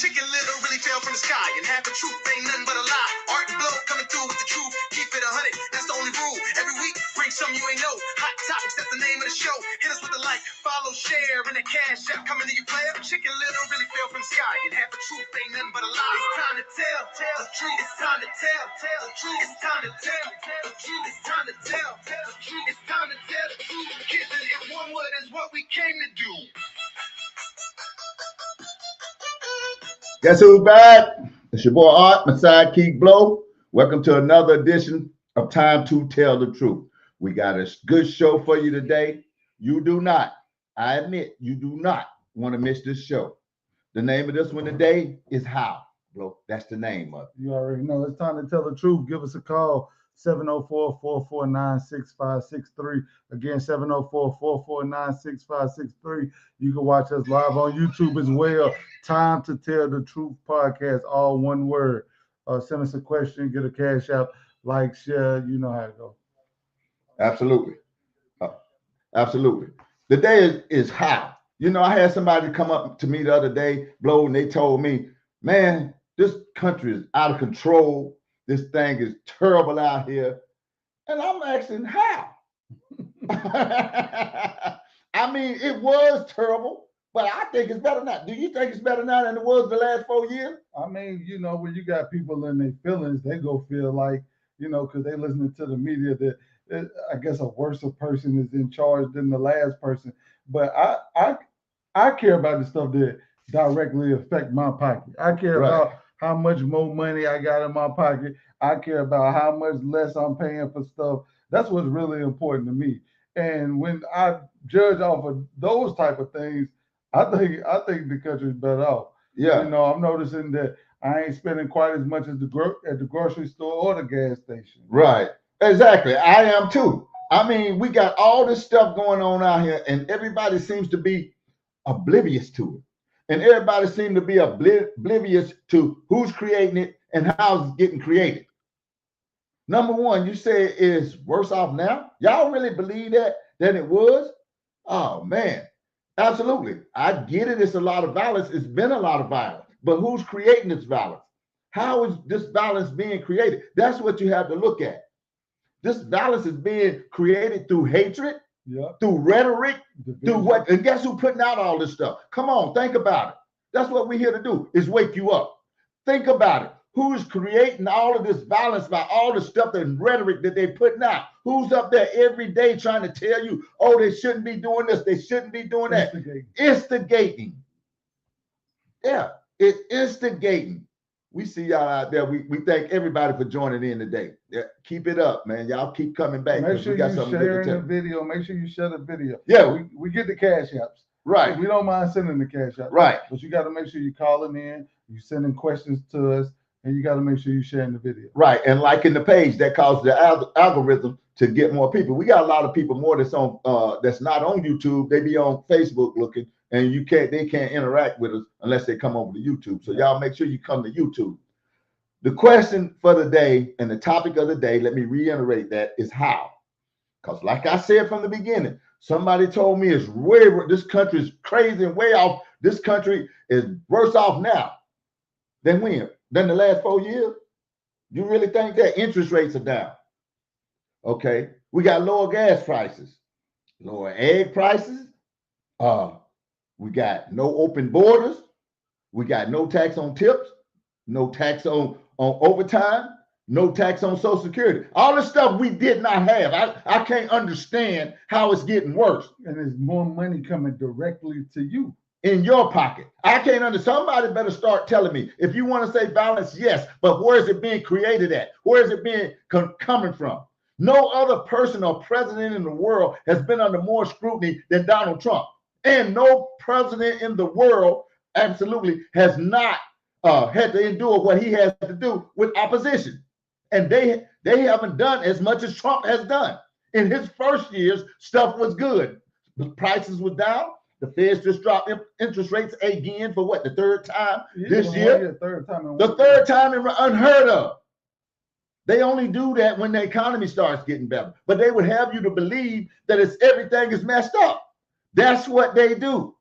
Chicken little really fell from the sky, and half the truth ain't nothing but a lie. Art and blow coming through with the truth. Keep it 100, that's the only rule. Every week, bring something you ain't know. Hot topics, that's the name of the show. Hit us with a like, follow, share, and a cash app coming to you, player. Chicken little really fell from the sky, and half the truth ain't nothing but a lie. It's time to tell the truth. It's time to tell the truth. It's time to tell the truth. It's time to tell the truth. It's time to tell the truth. Kissing in one word is what we came to do. Guess who's back? It's your boy Art, my sidekick Blow. Welcome to another edition of Time to Tell the Truth. We got a good show for you today. You do not, I admit, you do not want to miss this show. The name of this one today is How. Blow, that's the name of it. You already know. It's time to tell the truth. Give us a call, 704-449-6563. Again, 704-449-6563. You can watch us live on YouTube as well. Time to Tell the Truth podcast, all one word. Send us a question, get a cash out, like, share. You know how to go. Absolutely. Absolutely. The day is how. You know, I had somebody come up to me the other day, Blow, and they told me, man, this country is out of control. This thing is terrible out here. And I'm asking, how? I mean, it was terrible, but I think it's better now. Do you think it's better now than it was the last 4 years? I mean, you know, when you got people in their feelings, they go feel like, you know, because they listening to the media that I guess a worse person is in charge than the last person. But I care about the stuff that directly affect my pocket. I care about how much more money I got in my pocket. I care about how much less I'm paying for stuff. That's what's really important to me. And when I judge off of those type of things, I think the country's better off. Yeah. You know, I'm noticing that I ain't spending quite as much as at the grocery store or the gas station. Right. Exactly. I am too. I mean, we got all this stuff going on out here, and everybody seems to be oblivious to it. And everybody seems to be oblivious to who's creating it and how it's getting created. Number one, you say it's worse off now? Y'all really believe that than it was? Oh, man. Absolutely. I get it. It's a lot of violence. It's been a lot of violence. But who's creating this violence? How is this violence being created? That's what you have to look at. This violence is being created through hatred, through rhetoric, through what? And guess who putting out all this stuff? Come on, think about it. That's what we're here to do, is wake you up. Think about it. Who's creating all of this violence by all the stuff and rhetoric that they're putting out? Who's up there every day trying to tell you, oh, they shouldn't be doing this, they shouldn't be doing that? Instigating. Yeah, it's instigating. We see y'all out there. We thank everybody for joining in today. Yeah, keep it up, man. Y'all keep coming back. Make sure you share the video. Make sure you share the video. Yeah. We get the cash apps. Right. We don't mind sending the cash apps. Right. But you got to make sure you're calling in, you sending questions to us, and you got to make sure you're sharing the video. Right. And liking the page, that causes the algorithm to get more people. We got a lot of people more that's on that's not on YouTube. They be on Facebook looking, and they can't interact with us unless they come over to YouTube. So y'all make sure you come to YouTube. The question for the day and the topic of the day, let me reiterate that, is how. Because like I said from the beginning, somebody told me this country is crazy and way off. This country is worse off now than when? Than the last 4 years? You really think that? Interest rates are down. Okay. We got lower gas prices, lower egg prices. We got no open borders. We got no tax on tips, no tax on overtime, no tax on Social Security. All this stuff we did not have. I can't understand how it's getting worse. And there's more money coming directly to you. In your pocket. I can't understand. Somebody better start telling me. If you want to say violence, yes, but where is it being created at? Where is it being coming from? No other person or president in the world has been under more scrutiny than Donald Trump. And no president in the world absolutely has not had to endure what he has to do with opposition. And they haven't done as much as Trump has done. In his first years, stuff was good. The prices were down. The Feds just dropped interest rates again for what, the third time this year? The third time unheard of. They only do that when the economy starts getting better. But they would have you to believe that everything is messed up. That's what they do.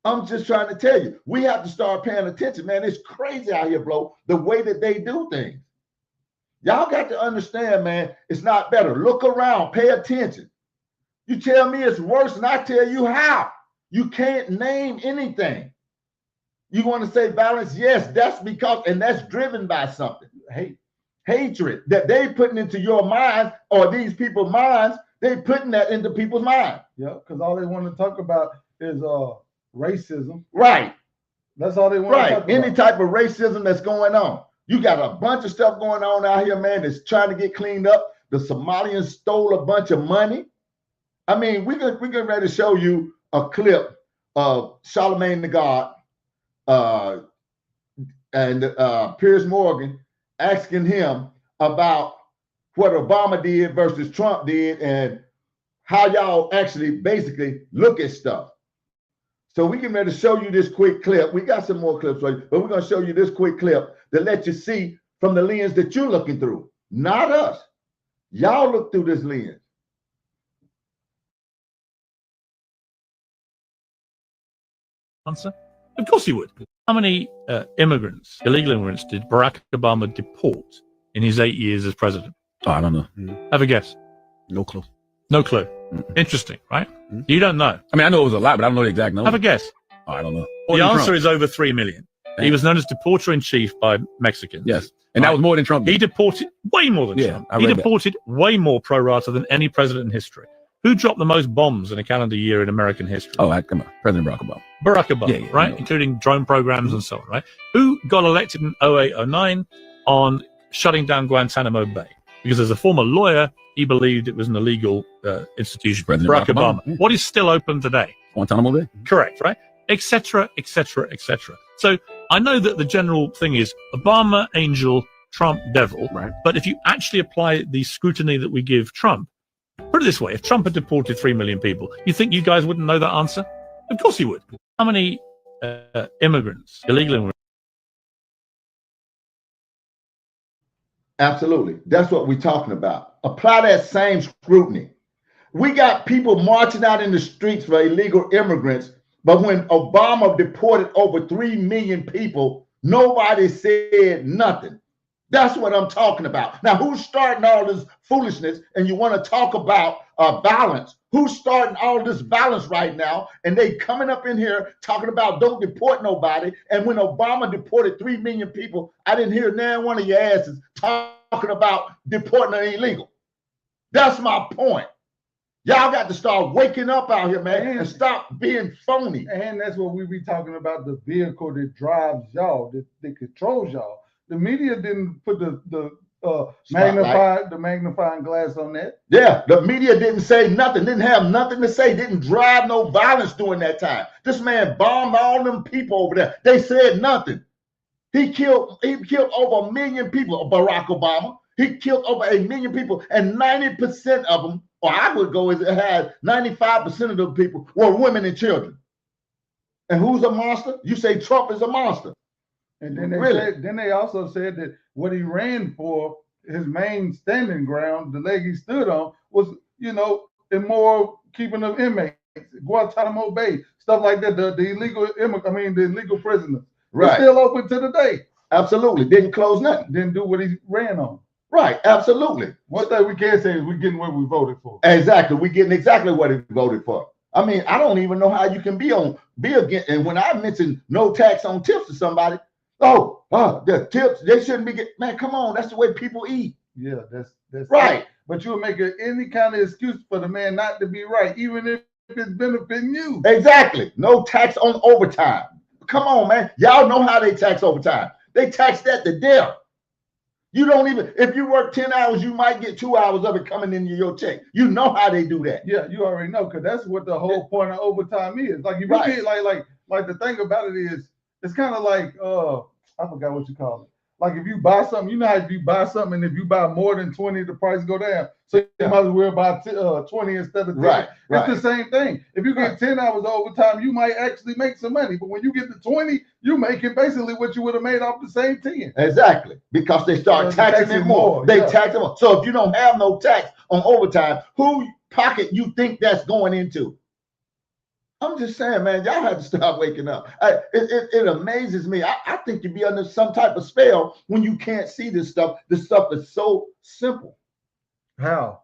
I'm just trying to tell you, we have to start paying attention, man. It's crazy out here, bro, the way that they do things. Y'all got to understand, man, it's not better. Look around, pay attention. You tell me it's worse, and I tell you how. You can't name anything. You want to say violence? Yes, that's because, and that's driven by something. Hatred that they putting into your mind, or these people's minds, they putting that into people's minds. Yeah, because all they want to talk about is racism. Right. That's all they want to talk about. Any type of racism that's going on. You got a bunch of stuff going on out here, man, that's trying to get cleaned up. The Somalians stole a bunch of money. I mean, we're getting ready to show you a clip of Charlemagne the God and Piers Morgan asking him about what Obama did versus Trump did and how y'all actually basically look at stuff. So we can ready to show you this quick clip. We got some more clips for you, but we're going to show you this quick clip to let you see from the lens that you're looking through, not us. Y'all look through this lens. Answer? Of course he would. How many immigrants, illegal immigrants, did Barack Obama deport in his 8 years as president? Oh, I don't know. Have a guess. No clue. No clue. Interesting, right? You don't know. I mean, I know it was a lot, but I don't know the exact number. Have a guess. Oh, I don't know. The answer is over 3 million. He was known as deporter-in-chief by Mexicans. Yes. And that was more than Trump did. He deported way more than Trump. He deported way more pro rata than any president in history. Who dropped the most bombs in a calendar year in American history? Oh, come on. President Barack Obama. Barack Obama, right? Including drone programs and so on, right? Who got elected in 08-09 on shutting down Guantanamo Bay? Because as a former lawyer, he believed it was an illegal institution. President Barack Obama. Yeah. What is still open today? Guantanamo Bay. Correct, right? Etc., etc., etc. So I know that the general thing is Obama, angel, Trump, devil. Right. But if you actually apply the scrutiny that we give Trump, put it this way, if Trump had deported 3 million people, you think you guys wouldn't know that answer? Of course you would. How many immigrants, illegal immigrants? Absolutely. That's what we're talking about. Apply that same scrutiny. We got people marching out in the streets for illegal immigrants, but when Obama deported over 3 million people, nobody said nothing. That's what I'm talking about. Now, who's starting all this foolishness? And you want to talk about balance? Who's starting all this balance right now? And they coming up in here talking about don't deport nobody. And when Obama deported 3 million people, I didn't hear none one of your asses talking about deporting an illegal. That's my point. Y'all got to start waking up out here, man, and stop being phony. And that's what we be talking about, the vehicle that drives y'all, that controls y'all. The media didn't put the magnifying glass on that. Yeah, the media didn't say nothing, didn't have nothing to say, didn't drive no violence during that time. This man bombed all them people over there. They said nothing. He killed over 1 million people, Barack Obama. He killed over 1 million people, and 90% of them, or I would go as it had 95% of the people were women and children. And who's a monster? You say Trump is a monster. And then they also said that what he ran for, his main standing ground, the leg he stood on, was, immoral keeping of inmates, Guantanamo Bay, stuff like that. The illegal prisoners. Right. It's still open to the day. Absolutely. Didn't close nothing. Didn't do what he ran on. Right. Absolutely. One thing we can say is we're getting what we voted for. Exactly. We're getting exactly what he voted for. I mean, I don't even know how you can be against. And when I mention no tax on tips to somebody, the tips, they shouldn't be man, come on, that's the way people eat. Yeah, that's right. It. But you'll make any kind of excuse for the man not to be right, even if it's benefiting you. Exactly. No tax on overtime. Come on, man. Y'all know how they tax overtime. They tax that to death. You don't even, if you work 10 hours, you might get 2 hours of it coming into your check. You know how they do that. Yeah, you already know, because that's what the whole point of overtime is. Like, if you get like the thing about it is, it's kind of like, I forgot what you call it. Like if you buy something, you know how if you buy something, and if you buy more than 20, the price go down. So you might as well buy 20 instead of 10. Right. It's the same thing. If you get 10 hours of overtime, you might actually make some money. But when you get to 20, you're making basically what you would have made off the same 10. Exactly. Because they start taxing it more. They tax it more. So if you don't have no tax on overtime, who pocket you think that's going into? I'm just saying, man, y'all have to start waking up. It amazes me. I think you'd be under some type of spell when you can't see this stuff. This stuff is so simple. How?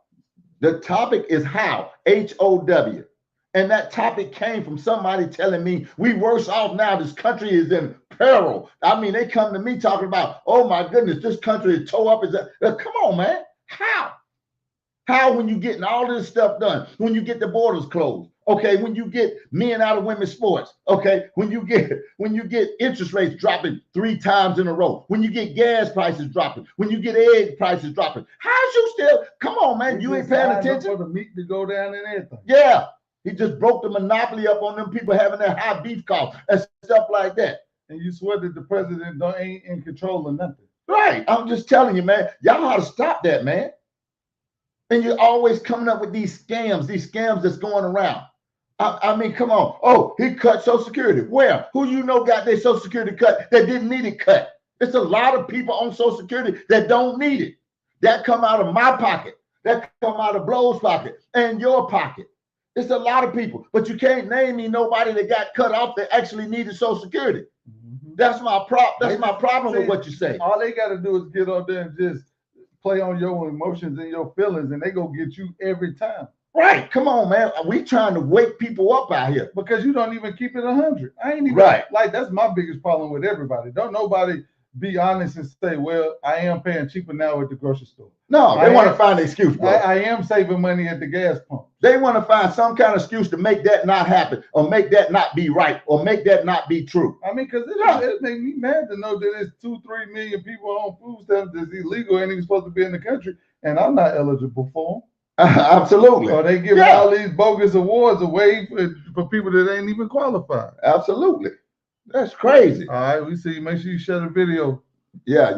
The topic is how, H-O-W. And that topic came from somebody telling me we worse off now. This country is in peril. I mean, they come to me talking about, oh my goodness, this country is tore up. Come on, man. How? How when you getting all this stuff done? When you get the borders closed? Okay, when you get men out of women's sports? Okay, when you get interest rates dropping 3 times in a row? When you get gas prices dropping? When you get egg prices dropping? How's you still? Come on, man, you ain't paying attention. For the meat to go down and everything. Yeah. He just broke the monopoly up on them people having their high beef costs and stuff like that. And you swear that the president ain't in control of nothing. Right. I'm just telling you, man. Y'all ought to stop that, man. And you're always coming up with these scams that's going around. I mean, come on. Oh, he cut Social Security. Where? Who you know got their Social Security cut that didn't need it cut? It's a lot of people on Social Security that don't need it. That come out of my pocket. That come out of Blow's pocket and your pocket. It's a lot of people, but you can't name me nobody that got cut off that actually needed Social Security. Mm-hmm. That's my problem with what you say. All they got to do is get on there and just play on your emotions and your feelings, and they go get you every time. Right? Come on, man. We trying to wake people up out here because you don't even keep it 100. I ain't even right. Like that's my biggest problem with everybody. Don't nobody be honest and say, well, I am paying cheaper now at the grocery store. No, they want to find an excuse, bro. I am saving money at the gas pump. They want to find some kind of excuse to make that not happen or make that not be right or make that not be true. I mean, because it makes me mad to know that it's 2-3 million people on food stamps that's illegal and even supposed to be in the country, and I'm not eligible for them. Absolutely. Or they give all these bogus awards away for people that ain't even qualified. Absolutely. That's crazy. All right, we see. Make sure you share the video. Yeah.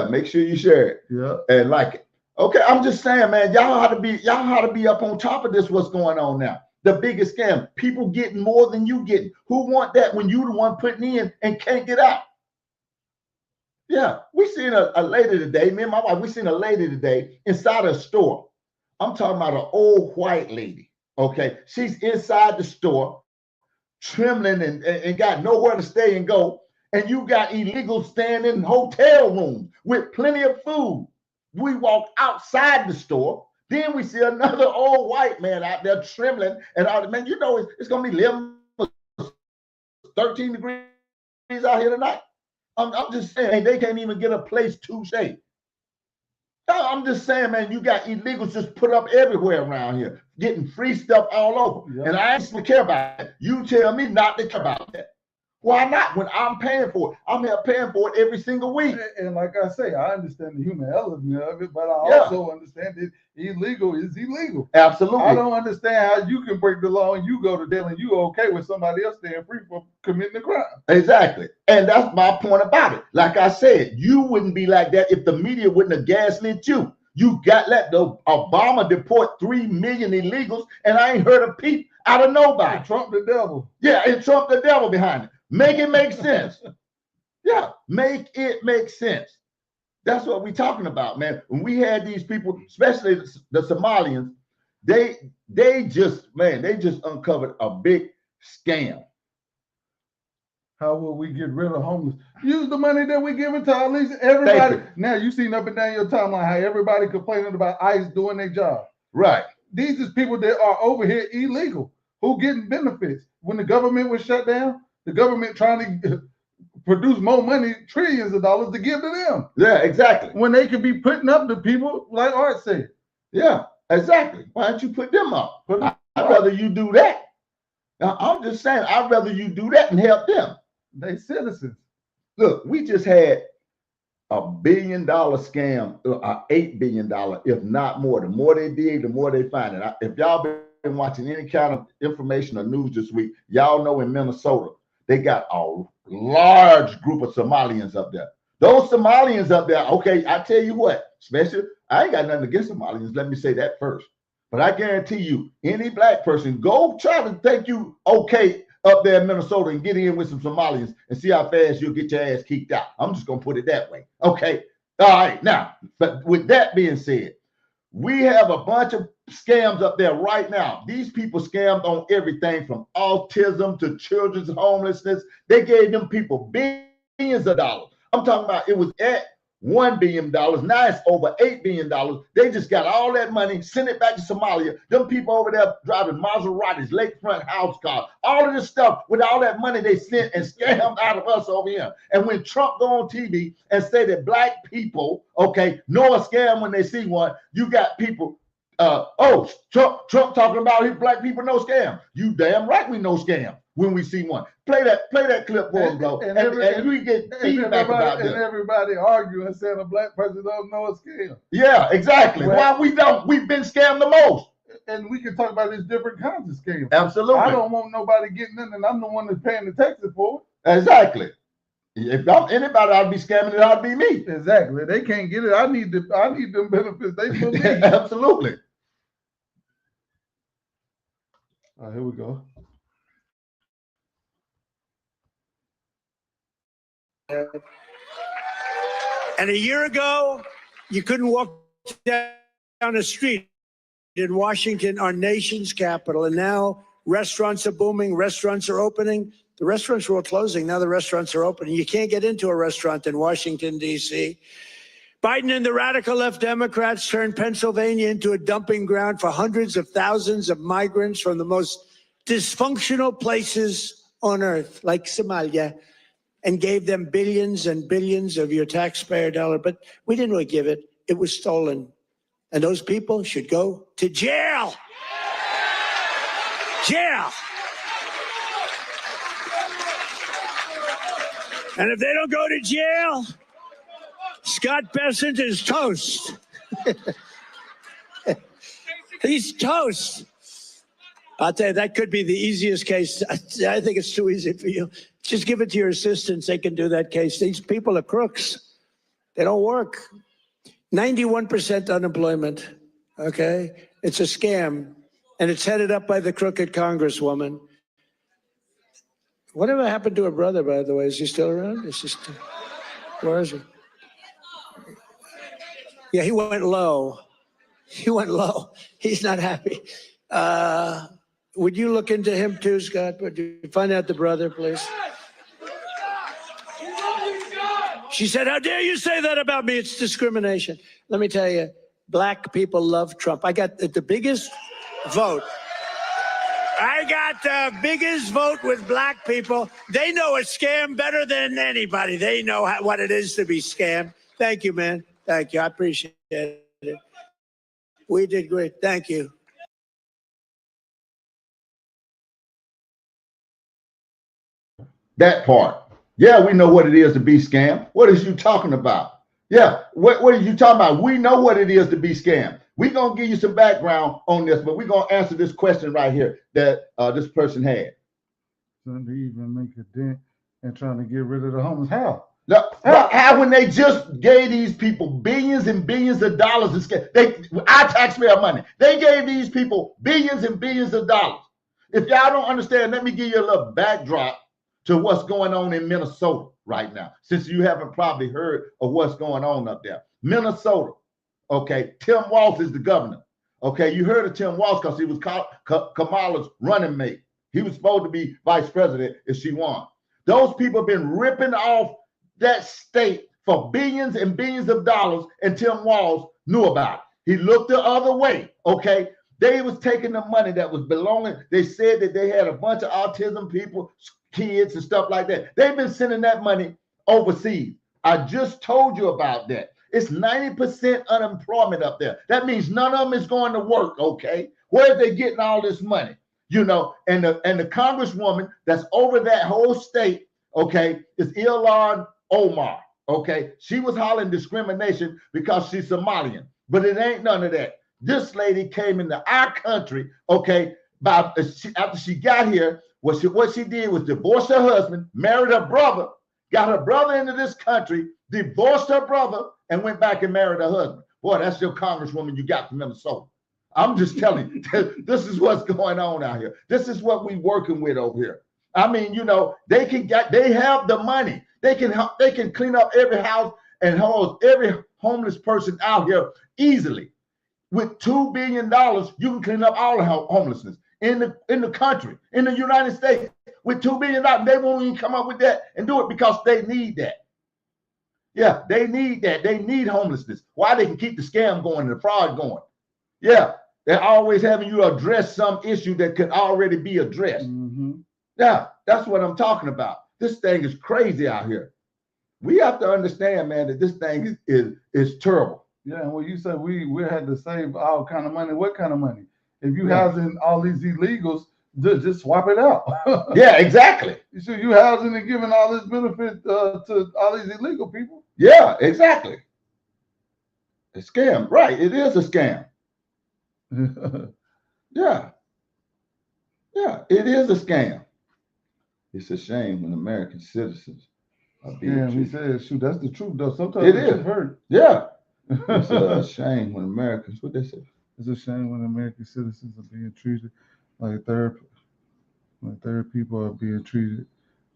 Make sure you share it. Yeah. And like it. Okay, I'm just saying, man, y'all ought to be up on top of this. What's going on now? The biggest scam. People getting more than you getting. Who want that when you the one putting in and can't get out? Yeah, we seen a lady today. Me and my wife, we seen a lady today inside a store. I'm talking about an old white lady. Okay, she's inside the store, trembling and got nowhere to stay and go. And you got illegals staying in hotel rooms with plenty of food. We walk outside the store. Then we see another old white man out there trembling. And man, you know, it's going to be 11, 13 degrees out here tonight. I'm just saying, they can't even get a place to stay. I'm just saying, man, you got illegals just put up everywhere around here, getting free stuff all over. Yep. And I ain't care about it. You tell me not to care about that. Why not? When I'm paying for it, I'm here paying for it every single week. And like I say, I understand the human element of it, but I also understand that illegal is illegal. Absolutely. I don't understand how you can break the law and you go to jail and you okay with somebody else staying free for committing a crime. Exactly. And that's my point about it. Like I said, you wouldn't be like that if the media wouldn't have gaslit you. You let the Obama deport 3 million illegals, and I ain't heard a peep out of nobody. And Trump the devil. Yeah, and Trump the devil behind it. Make it make sense. Yeah, make it make sense. That's what we're talking about, man. When we had these people, especially the Somalians, they just uncovered a big scam. How will we get rid of homeless? Use the money that we give it to at least everybody. Now you seen up and down your timeline how everybody complaining about ICE doing their job. Right. These is people that are over here illegal who getting benefits. When the government was shut down, the government trying to produce more money, trillions of dollars to give to them. Yeah, exactly. When they could be putting up the people like Art said. Yeah, exactly. Why don't you put them up? I'd rather you do that. Now, I'm just saying, I'd rather you do that and help them. They citizens. Look, we just had $1 billion scam, $8 billion, if not more. The more they dig, the more they find it. If y'all been watching any kind of information or news this week, y'all know in Minnesota, they got a large group of Somalians up there. Those Somalians up there, okay, I tell you what, especially, I ain't got nothing against Somalians, let me say that first. But I guarantee you, any black person, go try to think you okay up there in Minnesota and get in with some Somalians and see how fast you'll get your ass kicked out. I'm just going to put it that way. Okay. All right. Now, but with that being said, We have a bunch of scams up there right now. These people scammed on everything from autism to children's homelessness. They gave them people billions of dollars. I'm talking about it was at $1 billion. Now it's over $8 billion. They just got all that money, sent it back to Somalia. Them people over there driving Maseratis, lakefront house cars, all of this stuff with all that money they sent and scammed out of us over here. And when Trump go on TV and say that black people, okay, know a scam when they see one, you got people, Trump talking about his black people know scam. You damn right we know scam when we see one. Play that clip for him, bro. And we get feedback about that. And everybody arguing saying a black person don't know a scam. Yeah, exactly. Well, why we don't? We've been scammed the most. And we can talk about these different kinds of scams. Absolutely. I don't want nobody getting in, and I'm the one that's paying the taxes for it. Exactly. If anybody ought to be scamming, it ought to be me. Exactly. They can't get it. I need them benefits. They believe. Absolutely. All right, here we go. And a year ago, you couldn't walk down the street in Washington, our nation's capital. And now restaurants are booming, restaurants are opening. The restaurants were all closing. Now the restaurants are opening. You can't get into a restaurant in Washington, D.C. Biden and the radical left Democrats turned Pennsylvania into a dumping ground for hundreds of thousands of migrants from the most dysfunctional places on earth, like Somalia, and gave them billions and billions of your taxpayer dollar. But we didn't really give it. It was stolen. And those people should go to jail. Jail. And if they don't go to jail, Scott Bessent is toast. He's toast. I'll tell you, that could be the easiest case. I think it's too easy for you. Just give it to your assistants. They can do that case. These people are crooks. They don't work. 91% unemployment, okay? It's a scam, and it's headed up by the crooked Congresswoman. Whatever happened to her brother, by the way? Is he still around? Is he still, where is he? Yeah, he went low. He went low. He's not happy. Would you look into him too, Scott? Would you find out the brother, please? She said, how dare you say that about me? It's discrimination. Let me tell you, black people love Trump. I got the biggest vote. I got the biggest vote with black people. They know a scam better than anybody. They know what it is to be scammed. Thank you, man. Thank you. I appreciate it. We did great. Thank you. That part. Yeah, we know what it is to be scammed. What is you talking about? Yeah, what are you talking about? We know what it is to be scammed. We're going to give you some background on this, but we're going to answer this question right here that this person had. Trying to even make a dent and trying to get rid of the homeless. How? How when they just gave these people billions and billions of dollars, our taxpayer money, they gave these people billions and billions of dollars. If y'all don't understand, let me give you a little backdrop to what's going on in Minnesota right now, since you haven't probably heard of what's going on up there. Minnesota, okay, Tim Walz is the governor. Okay, you heard of Tim Walz because he was Kamala's running mate. He was supposed to be vice president if she won. Those people have been ripping off that state for billions and billions of dollars, and Tim Walz knew about it. He looked the other way, okay? They was taking the money that was belonging. They said that they had a bunch of autism people, kids and stuff like that. They've been sending that money overseas. I just told you about that. It's 90% unemployment up there. That means none of them is going to work, okay? Where are they getting all this money? You know, and the congresswoman that's over that whole state, okay, is Ilhan Omar, okay? She was hollering discrimination because she's Somalian, but it ain't none of that. This lady came into our country, okay, after she got here. What she did was divorce her husband, married her brother, got her brother into this country, divorced her brother, and went back and married her husband. Boy, that's your congresswoman you got from Minnesota. I'm just telling you, this is what's going on out here. This is what we working with over here. I mean, you know, they have the money. They can clean up every house and house every homeless person out here easily. with $2 billion, you can clean up all the homelessness in the country, in the United States. With $2 billion, they won't even come up with that and do it because they need that. Yeah, they need that. They need homelessness. Why? They can keep the scam going and the fraud going. Yeah, they're always having you address some issue that could already be addressed. Yeah, that's what I'm talking about. This thing is crazy out here. We have to understand, man, that this thing is terrible. Yeah, and when you said we had to save all kind of money, what kind of money? If you housing all these illegals, just swap it out. Yeah, exactly. So you housing and giving all this benefit to all these illegal people? Yeah, exactly. A scam, right? It is a scam. Yeah, it is a scam. It's a shame when American citizens are being he said, shoot, that's the truth, though. Sometimes It it's is. hurt. Yeah, it's a shame when Americans. What they say? It's a shame when American citizens are being treated like third people are being treated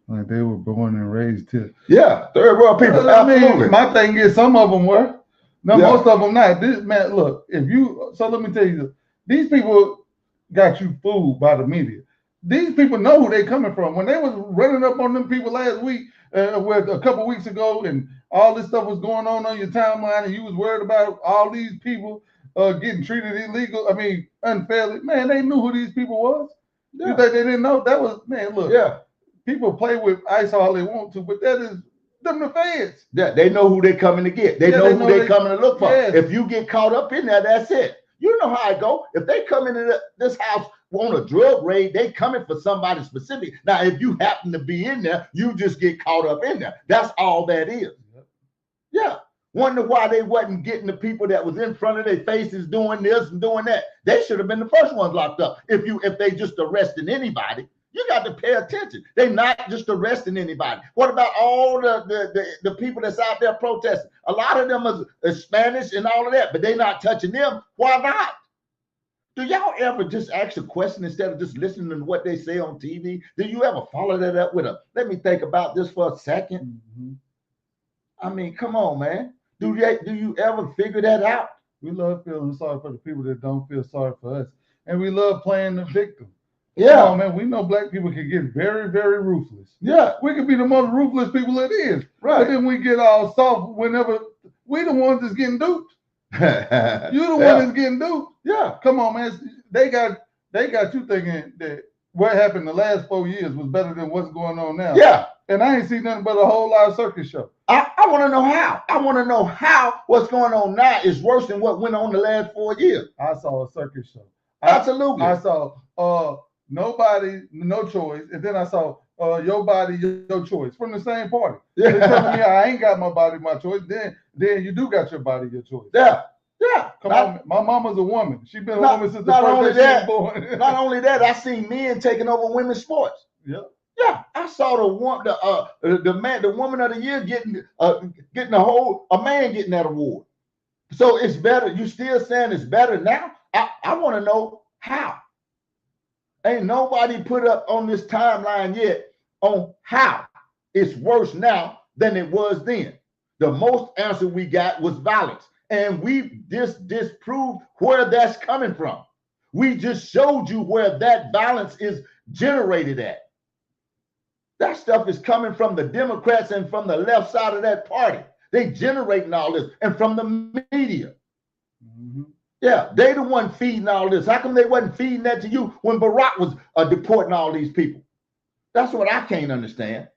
like they were born and raised here. Yeah, third world people. Absolutely. My thing is, some of them were. No, most of them not. This man, look, let me tell you this. These people got you fooled by the media. These people know who they coming from. When they was running up on them people last week, a couple weeks ago, and all this stuff was going on your timeline, and you was worried about all these people getting treated unfairly. Man, they knew who these people was. Yeah. You think they didn't know? That was, man, look. Yeah. People play with ICE all they want to, but that is them the feds. Yeah, they know who they coming to get. They know who they coming to look for. Yes. If you get caught up in there, that's it. You know how I go. If they come into this house on a drug raid, they coming for somebody specific. Now, if you happen to be in there, you just get caught up in there. That's all that is. Yeah. Wonder why they wasn't getting the people that was in front of their faces doing this and doing that. They should have been the first ones locked up. If they just arresting anybody, you got to pay attention. They're not just arresting anybody. What about all the people that's out there protesting? A lot of them are Spanish and all of that, but they're not touching them. Why not? Do y'all ever just ask a question instead of just listening to what they say on TV? Do you ever follow that up with let me think about this for a second? I mean, come on, man. Do you ever figure that out? We love feeling sorry for the people that don't feel sorry for us. And we love playing the victim. Yeah. Come on, man. We know black people can get very, very ruthless. Yeah. We can be the most ruthless people it is. Right. But then we get all soft whenever we the ones that's getting duped. You the one that's getting duped. Yeah. Come on, man. They got you thinking that what happened the last 4 years was better than what's going on now. Yeah. And I ain't seen nothing but a whole lot of circus show. I want to know how. I want to know how what's going on now is worse than what went on the last 4 years. I saw a circus show. Absolutely. I saw Nobody, No Choice, and then I saw Your Body, Your Choice from the same party. Yeah. They're telling me I ain't got my body, my choice. Then you do got your body, your choice. Yeah. Yeah. Come on. My mama's a woman. She's been a woman since the first day she was born. Not only that, I seen men taking over women's sports. Yeah. Yeah, I saw the woman of the year getting a man getting that award. So it's better. You still saying it's better now? I want to know how. Ain't nobody put up on this timeline yet on how it's worse now than it was then. The most answer we got was violence, and we disproved where that's coming from. We just showed you where that violence is generated at. That stuff is coming from the Democrats and from the left side of that party. They generating all this, and from the media. Yeah, they the one feeding all this. How come they wasn't feeding that to you when Barack was deporting all these people? That's what I can't understand.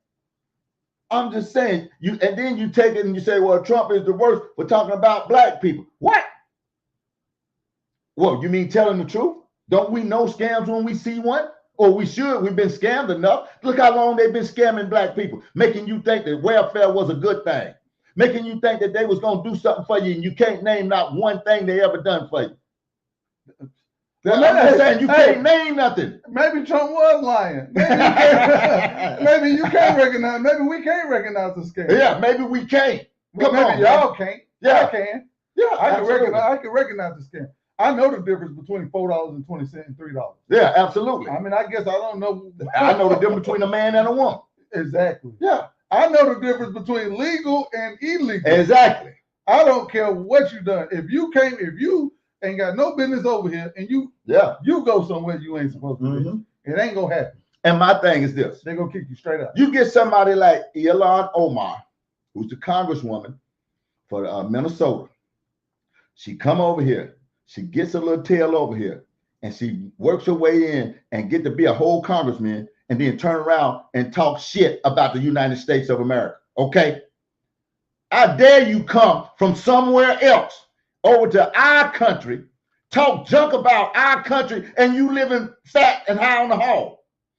I'm just saying, and then you take it and you say, well, Trump is the worst for talking about black people. What? Well, you mean telling the truth? Don't we know scams when we see one? Or we should. We've been scammed enough. Look how long they've been scamming black people, making you think that welfare was a good thing, making you think that they was going to do something for you, and you can't name not one thing they ever done for you. Well, I'm just saying you can't name nothing. Maybe Trump was lying. Maybe you can't recognize. Maybe we can't recognize the scam. Yeah, maybe we can't. Come on, y'all can't. Yeah, I can. Yeah, I can recognize the scam. I know the difference between $4.20 and $3. Yeah, absolutely. I mean, I guess I don't know. I know the difference between a man and a woman. Exactly. Yeah. I know the difference between legal and illegal. Exactly. I don't care what you done. If you ain't got no business over here, and you go somewhere you ain't supposed to Mhm. be. It ain't gonna happen. And my thing is this. They're gonna kick you straight out. You get somebody like Ilhan Omar, who's the congresswoman for Minnesota. She come over here. She gets a little tail over here, and she works her way in and get to be a whole congressman, and then turn around and talk shit about the United States of America. Okay? I dare you come from somewhere else over to our country, talk junk about our country, and you living fat and high on the hog.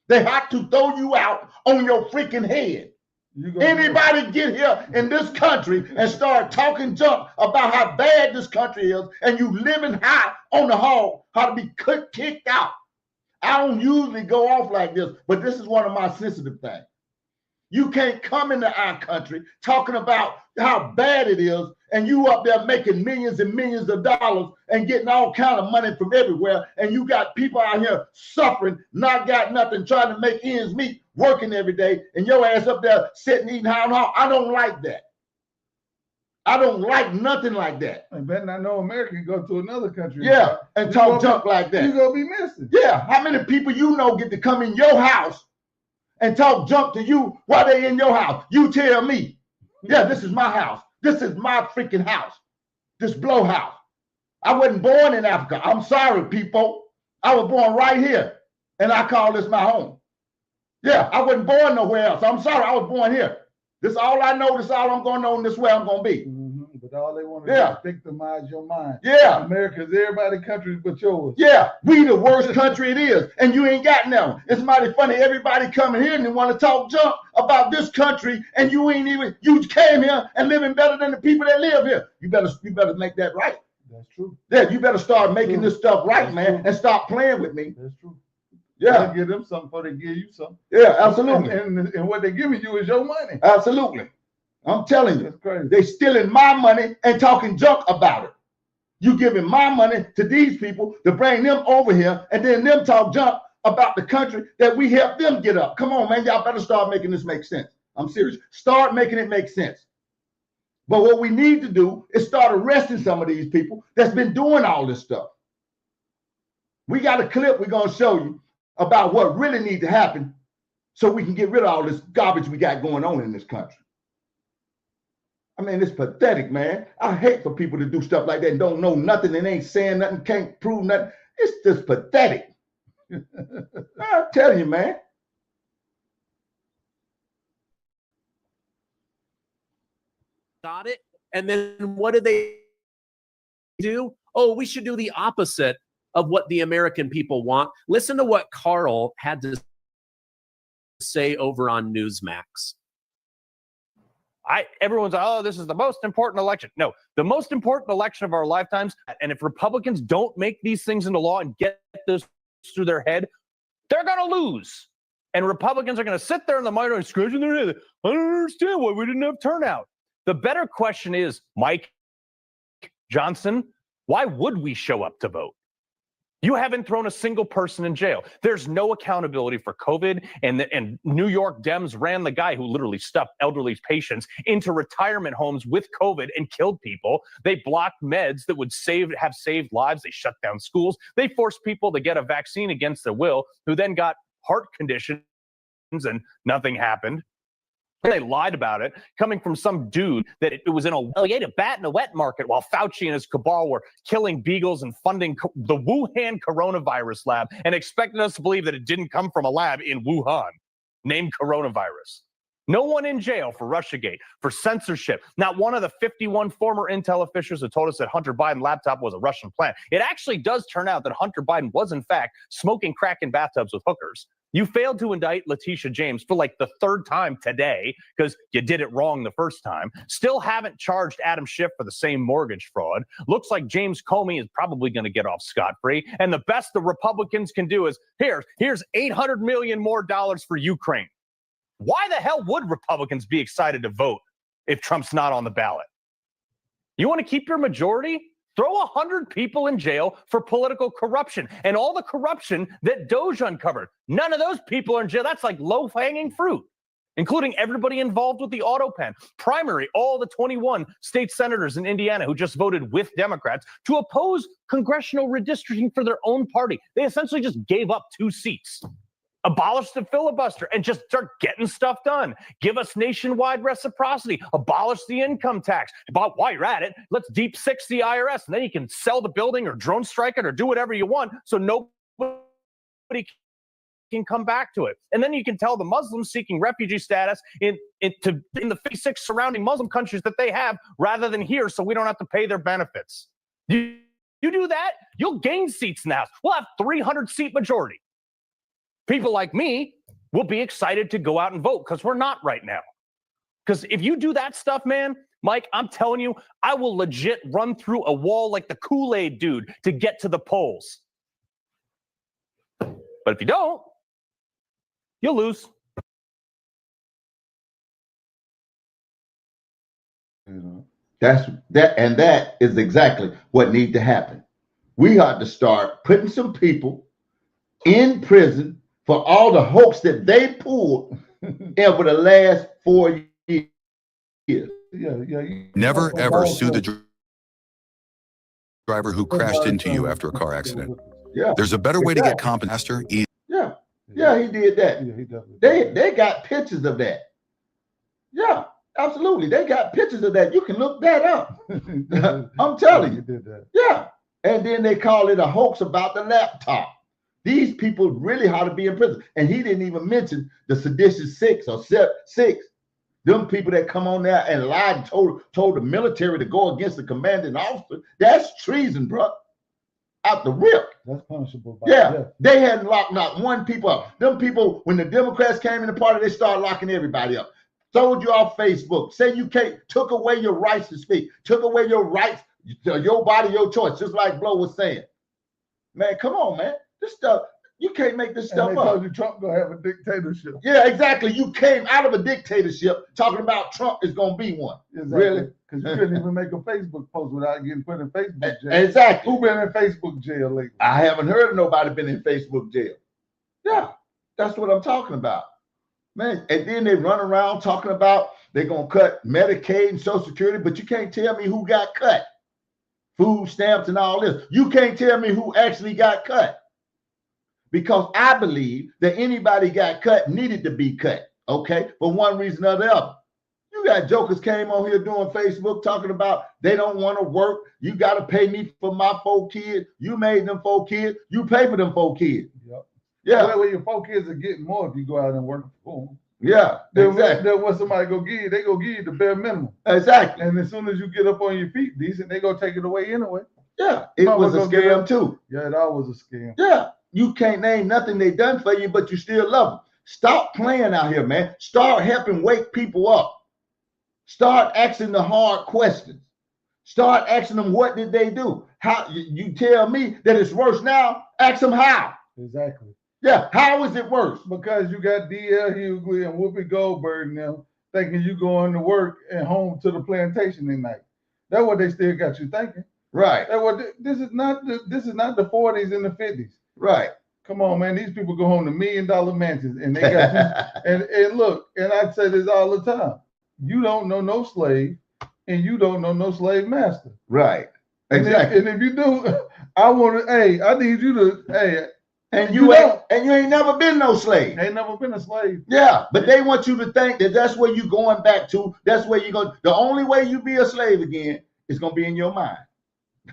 They have to throw you out on your freaking head. Anybody get here in this country and start talking junk about how bad this country is, and you living high on the hog, how to be kicked out. I don't usually go off like this, but this is one of my sensitive things. You can't come into our country talking about how bad it is, and you up there making millions and millions of dollars and getting all kind of money from everywhere, and you got people out here suffering, not got nothing, trying to make ends meet, working every day, and your ass up there sitting eating high on hog. I don't like that. I don't like nothing like that. I bet not know American go to another country. Yeah, and talk junk like that. You're gonna be missing. Yeah, how many people you know get to come in your house and talk junk to you while they in your house? You tell me, yeah, this is my house. This is my freaking house. This blow house. I wasn't born in Africa. I'm sorry, people. I was born right here, and I call this my home. Yeah, I wasn't born nowhere else. I'm sorry, I was born here. This is all I know. This is all I'm going to know, and this is where I'm going to be. Mm-hmm. But all they want to do is victimize your mind. Yeah. America's everybody's country but yours. Yeah, we the worst country it is, and you ain't got none. It's mighty funny. Everybody coming here and they want to talk junk about this country, and you ain't even, you came here and living better than the people that live here. You better make that right. That's true. Yeah, you better start making True. this stuff right, That's man, true. and stop playing with me. That's true. Yeah, They'll give them something before they give you something. yeah, absolutely, And what they're giving you is your money. absolutely. I'm telling you, That's crazy. they stealing my money and talking junk about it. You giving my money to these people to bring them over here, and then them talk junk about the country that we helped them get up. Come on, man, y'all better start making this make sense. I'm serious. Start making it make sense. But what we need to do is start arresting some of these people that's been doing all this stuff. We got a clip we're going to show you about what really needs to happen so we can get rid of all this garbage we got going on in this country. I mean, it's pathetic, man. I hate for people to do stuff like that and don't know nothing and ain't saying nothing, can't prove nothing. It's just pathetic. I'm telling you, man. Got it. And then what did they do? Oh, we should do the opposite of what the American people want. Listen to what Carl had to say over on Newsmax. Everyone's like, oh, this is the most important election. No, the most important election of our lifetimes. And if Republicans don't make these things into law and get this through their head, they're going to lose. And Republicans are going to sit there in the minority and scratching their head. I don't understand why we didn't have turnout. The better question is, Mike Johnson, why would we show up to vote? You haven't thrown a single person in jail. There's no accountability for COVID, and New York Dems ran the guy who literally stuffed elderly patients into retirement homes with COVID and killed people. They blocked meds that would have saved lives. They shut down schools. They forced people to get a vaccine against their will, who then got heart conditions and nothing happened. And they lied about it, coming from some dude that it was in he ate a bat in a wet market while Fauci and his cabal were killing beagles and funding the Wuhan coronavirus lab and expected us to believe that it didn't come from a lab in Wuhan named coronavirus. No one in jail for Russiagate, for censorship. Not one of the 51 former Intel officials who told us that Hunter Biden's laptop was a Russian plant. It actually does turn out that Hunter Biden was, in fact, smoking crack in bathtubs with hookers. You failed to indict Letitia James for like the third time today because you did it wrong the first time. Still haven't charged Adam Schiff for the same mortgage fraud. Looks like James Comey is probably going to get off scot-free. And the best the Republicans can do is, here's $800 million more for Ukraine. Why the hell would Republicans be excited to vote if Trump's not on the ballot? You want to keep your majority? Throw 100 people in jail for political corruption and all the corruption that Doge uncovered. None of those people are in jail. That's like low-hanging fruit. including everybody involved with the auto pen primary, all the 21 state senators in Indiana who just voted with Democrats to oppose congressional redistricting for their own party. They essentially just gave up 2 seats. Abolish the filibuster and just start getting stuff done. Give us nationwide reciprocity. Abolish the income tax. But while you're at it, let's deep six the IRS, and then you can sell the building or drone strike it or do whatever you want so nobody can come back to it. And then you can tell the Muslims seeking refugee status in the 56 surrounding Muslim countries that they have rather than here, so we don't have to pay their benefits. You do that, you'll gain seats in the House. We'll have 300-seat majority. People like me will be excited to go out and vote because we're not right now. Because if you do that stuff, man, Mike, I'm telling you, I will legit run through a wall like the Kool-Aid dude to get to the polls. But if you don't, you'll lose. That is exactly what needs to happen. We ought to start putting some people in prison for all the hoax that they pulled over the last 4 years. Never ever sue the driver who crashed into you after a car accident. Yeah, There's a better way to get compensation. yeah, he did that. Yeah, he definitely. They got pictures of that. Yeah, absolutely. They got pictures of that. You can look that up. I'm telling you. Did that. Yeah. And then they call it a hoax about the laptop. These people really ought to be in prison. And he didn't even mention the seditious 6 or 6. Them people that come on there and lied and told the military to go against the commanding officer. That's treason, bro. Out the rip. That's punishable. They hadn't locked not one people up. Them people, when the Democrats came in the party, they started locking everybody up. Told you off Facebook. Say you can't, took away your rights to speak. Took away your rights, your body, your choice. Just like Blow was saying. Man, come on, man. This stuff, you can't make this stuff up. Told you Trump gonna have a dictatorship. Yeah, exactly. You came out of a dictatorship talking about Trump is gonna be one. Exactly. Really? Because you couldn't even make a Facebook post without getting put in Facebook jail. Exactly. Who been in Facebook jail lately? I haven't heard of nobody been in Facebook jail. Yeah, that's what I'm talking about. Man, and then they run around talking about they're gonna cut Medicaid and Social Security, but you can't tell me who got cut. Food stamps and all this. You can't tell me who actually got cut. Because I believe that anybody got cut needed to be cut, okay, for one reason or the other. You got jokers came on here doing Facebook talking about they don't want to work. You got to pay me for my 4 kids. You made them 4 kids. You pay for them 4 kids. Yep. Yeah. That way your 4 kids are getting more if you go out and work for them. Yeah, exactly. Then what somebody go give you, they go give you the bare minimum. Exactly. And as soon as you get up on your feet decent, they go take it away anyway. Yeah, it was a scam too. Yeah, it always a scam. Yeah. You can't name nothing they done for you, but you still love them. Stop playing out here, man. Start helping wake people up. Start asking the hard questions. Start asking them, what did they do? How you tell me that it's worse now? Ask them how. Exactly. Yeah, how is it worse? Because you got D.L. Hughley and Whoopi Goldberg now thinking you going to work and home to the plantation tonight. That's what they still got you thinking. Right. That's what this is not the 40s and the 50s. Right. Come on, man. These people go home to $1 million mansions and they got and look, and I say this all the time. You don't know no slave and you don't know no slave master. Right. Exactly. And if you do, I need you to, and you ain't never been no slave. Ain't never been a slave. Yeah, but they want you to think that that's where you're going back to. That's where you're going. The only way you be a slave again is going to be in your mind.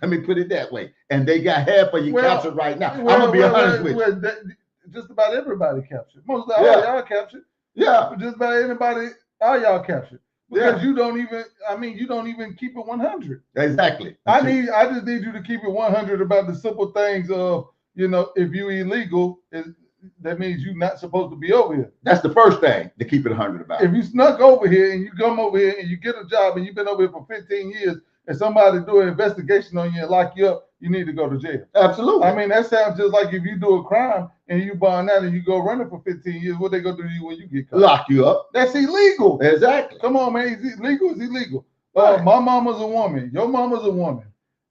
Let me put it that way. And they got half of you captured right now. I'm going to be honest with you. Just about everybody captured. Most of all y'all captured. Yeah. Just about anybody, all y'all captured. Because you don't even keep it 100. Exactly. I just need you to keep it 100 about the simple things of, if you illegal, that means you're not supposed to be over here. That's the first thing to keep it 100 about. If you snuck over here and you come over here and you get a job and you've been over here for 15 years and somebody do an investigation on you and lock you up, you need to go to jail. Absolutely. I mean, that sounds just like if you do a crime and you bond out and you go running for 15 years, what they gonna do to you when you get caught? Lock you up. That's illegal. Exactly. Come on, man. Is it illegal? It's illegal. Right. My mama's a woman. Your mama's a woman.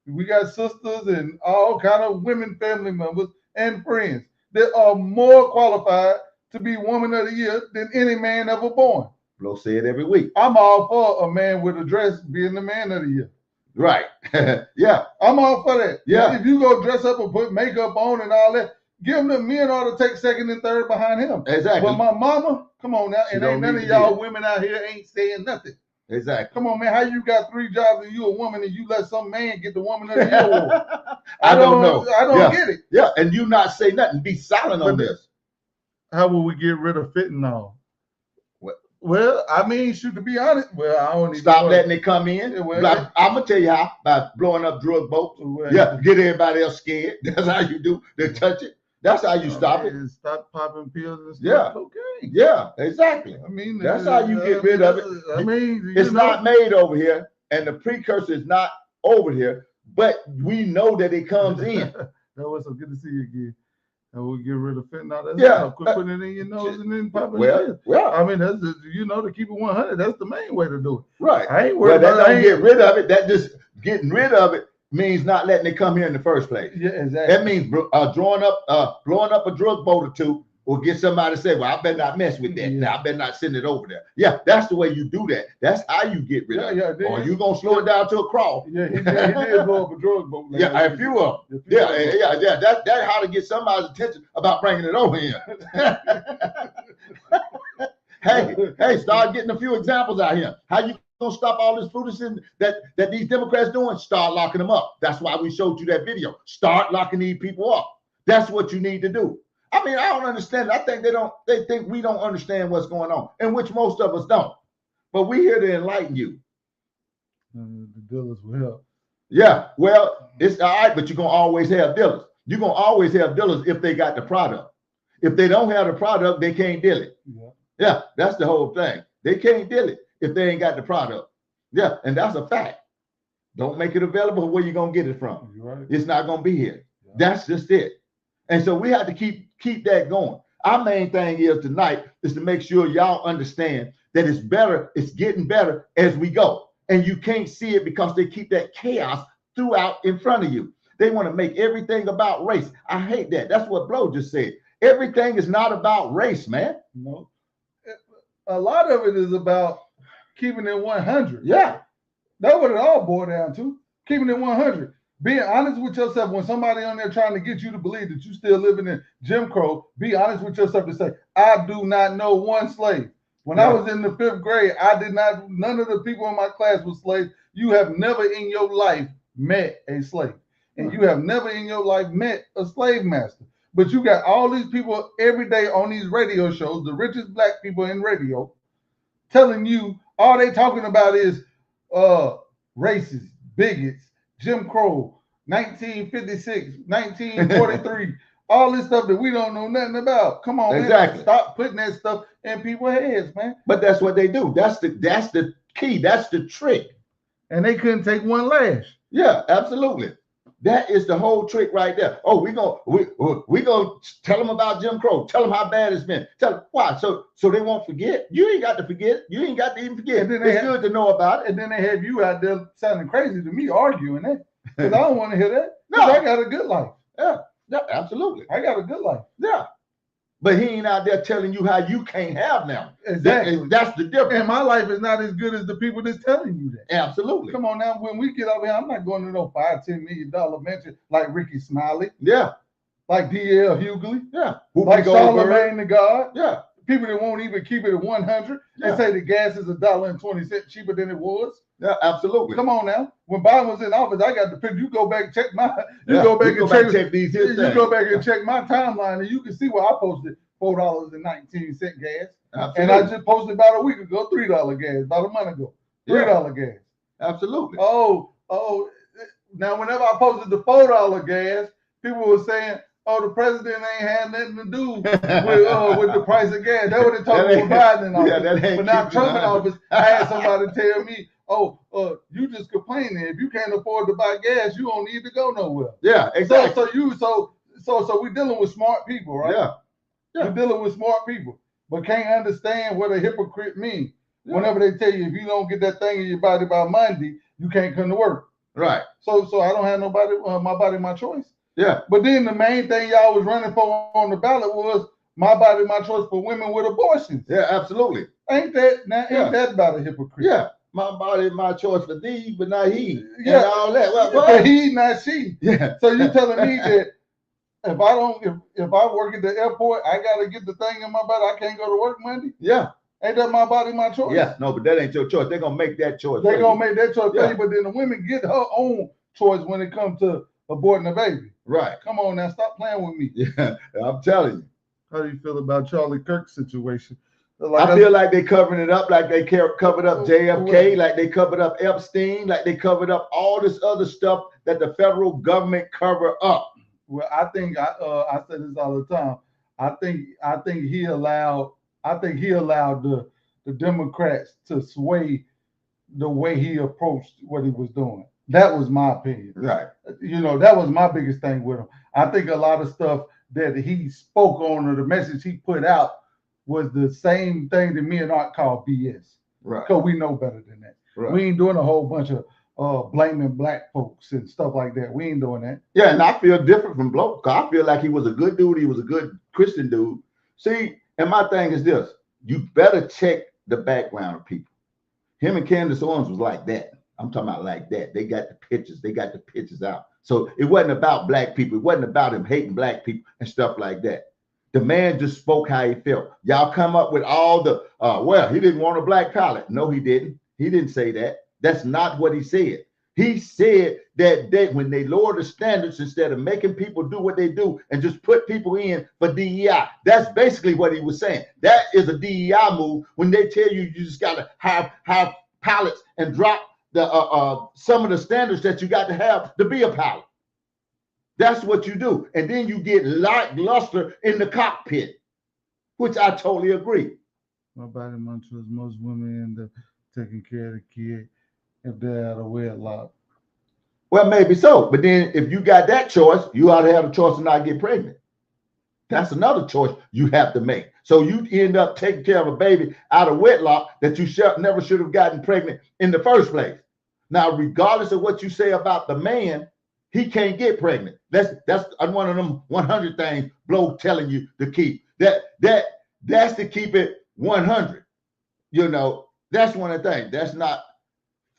We got sisters and all kind of women, family members, and friends that are more qualified to be Woman of the Year than any man ever born. Flo say it every week. I'm all for a man with a dress being the Man of the Year. Right. Yeah. I'm all for that. Yeah. If you go dress up and put makeup on and all that, give him the men ought to take second and third behind him. Exactly. But my mama, come on now, She and don't ain't none need of to y'all be. women out here ain't saying nothing. Exactly. Come on, man. How you got 3 jobs and you a woman and you let some man get the Woman of the Year award? I don't know. I don't Yeah. get it. Yeah, and you not say nothing. Be silent on But this. How will we get rid of fentanyl? What? Well, I mean, shoot, to be honest, well, I don't even Stop know. letting it come in. Yeah, well, I'm gonna tell you how, by blowing up drug boats. Well, Yeah, get everybody else scared. That's how you do. They touch it. That's how you stop it. man, stop popping pills and stuff. Yeah. Okay. Yeah, exactly. I mean, That's how you get rid of it. I mean, It's not made over here, and the precursor is not over here, but we know that it comes in. That was so good to see you again. And we'll get rid of fentanyl. That's Yeah. enough. Quit putting it in your nose and then popping Well, pills. I mean, that's to keep it 100. That's the main way to do it. right. I ain't Well, worried that about don't get rid of it. That just getting rid of it means not letting it come here in the first place. Yeah, exactly. That means blowing up a drug boat or two will get somebody to say, well, I better not mess with that. Yeah. Now, I better not send it over there. Yeah, that's the way you do that. That's how you get rid of it. Or you going to slow it down to a crawl. Yeah, he did blow up a drug boat. Yeah, a few of them. Yeah. That's how to get somebody's attention about bringing it over here. Hey, start getting a few examples out here. How you gonna stop all this foolishness that these Democrats doing? Start locking them up. That's why we showed you that video. Start locking these people up. That's what you need to do. I mean, I don't understand. I think they think we don't understand what's going on, and which most of us don't. But we're here to enlighten you. The dealers will help. Yeah, well, it's all right, but you're gonna always have dealers. You're gonna always have dealers if they got the product. If they don't have the product, they can't deal it. Yeah, that's the whole thing. They can't deal it if they ain't got the product. Yeah, and that's a fact. Don't make it available where you're gonna get it from. Right. It's not gonna be here. That's just it. And so we have to keep that going. Our main thing is tonight is to make sure y'all understand that it's better, it's getting better as we go. And you can't see it because they keep that chaos throughout in front of you. They want to make everything about race. I hate that. That's what Blow just said. Everything is not about race, man. No. A lot of it is about keeping it 100. Yeah. That's what it all boils down to. Keeping it 100. Being honest with yourself. When somebody on there trying to get you to believe that you still living in Jim Crow, be honest with yourself to say, I do not know one slave. When I was in the 5th grade, none of the people in my class were slaves. You have never in your life met a slave. And you have never in your life met a slave master. But you got all these people every day on these radio shows, the richest black people in radio, telling you all they talking about is racists, bigots, Jim Crow, 1956, 1943, all this stuff that we don't know nothing about. Come on, exactly. Man. Stop putting that stuff in people's heads, man. But that's what they do. That's the key. That's the trick. And they couldn't take one lash. Yeah, absolutely. That is the whole trick right there. Oh, we gonna tell them about Jim Crow. Tell them how bad it's been. Tell them why. So they won't forget. You ain't got to forget. You ain't got to even forget. It's good to know about it. And then they have you out there sounding crazy to me, arguing that. Because I don't want to hear that. No, I got a good life. Yeah, absolutely. I got a good life. Yeah. But he ain't out there telling you how you can't have them. Exactly. That's the difference. And my life is not as good as the people that's telling you that. Absolutely. Come on now, when we get over here, I'm not going to no $5-10 million mansion like Ricky Smiley. Yeah. Like D.L. Hughley. Yeah. Like Charlamagne the God. Yeah. People that won't even keep it at 100 and say the gas is $1.20 cheaper than it was. Yeah, absolutely. Come on now. When Biden was in office, I got the picture. You go back and check my. Go back and check these. You go back and check my timeline, and you can see where I posted $4.19 gas, absolutely. And I just posted about a week ago $3 gas, about a month ago, $3 gas. Absolutely. Oh. Now, whenever I posted the $4 gas, people were saying, "Oh, the president ain't had nothing to do with the price of gas." That's what they talking about Biden in office. But now Trump in office, I had somebody tell me, "Oh, you just complaining. If you can't afford to buy gas, you don't need to go nowhere." Yeah, exactly. So we're dealing with smart people, right? Yeah. We're dealing with smart people, but can't understand what a hypocrite means. Yeah. Whenever they tell you if you don't get that thing in your body by Monday, you can't come to work. Right. So I don't have nobody, my body, my choice. Yeah. But then the main thing y'all was running for on the ballot was my body, my choice for women with abortions. Yeah, absolutely. Ain't that Yeah. about a hypocrite? Yeah, my body, my choice for thee, but not he. Yeah. And all that. Well, But what? he, not she. Yeah. So you telling me that if I work at the airport, I gotta get the thing in my body, I can't go to work Monday? Yeah. Ain't that my body, my choice? Yeah. No, but that ain't your choice. They're gonna make that choice. They're for gonna you. make that choice for Yeah. you, but then the women get her own choice when it comes to aborting a baby. Right. Come on now, stop playing with me. Yeah. I'm telling you. How do you feel about Charlie Kirk's situation? I feel like they covering it up, like they covered up JFK, like they covered up Epstein, like they covered up all this other stuff that the federal government cover up. Well, I think I say this all the time. I think he allowed the Democrats to sway the way he approached what he was doing. That was my opinion. Right. You know, that was my biggest thing with him. I think a lot of stuff that he spoke on or the message he put out was the same thing that me and Art call BS. Right. Because we know better than that. Right. We ain't doing a whole bunch of blaming black folks and stuff like that. We ain't doing that. Yeah, and I feel different from Bloke. I feel like he was a good dude. He was a good Christian dude. See, and my thing is this: you better check the background of people. Him and Candace Owens was like that. I'm talking about like that. They got the pictures. They got the pictures out. So it wasn't about black people. It wasn't about him hating black people and stuff like that. The man just spoke how he felt. Y'all come up with all the, well, he didn't want a black pilot. No, he didn't. He didn't say that. That's not what he said. He said that when they lower the standards, instead of making people do what they do and just put people in for DEI, that's basically what he was saying. That is a DEI move when they tell you you just got to have pilots and drop the some of the standards that you got to have to be a pilot. That's what you do. And then you get lackluster in the cockpit, which I totally agree. My body, my choice. Most women end up taking care of the kid if they're out of wedlock. Well, maybe so. But then if you got that choice, you ought to have a choice to not get pregnant. That's another choice you have to make. So you end up taking care of a baby out of wedlock that you never should have gotten pregnant in the first place. Now, regardless of what you say about the man, he can't get pregnant. That's one of them 100 things Bloke telling you to keep. That's to keep it 100. You know, that's one of the things. That's not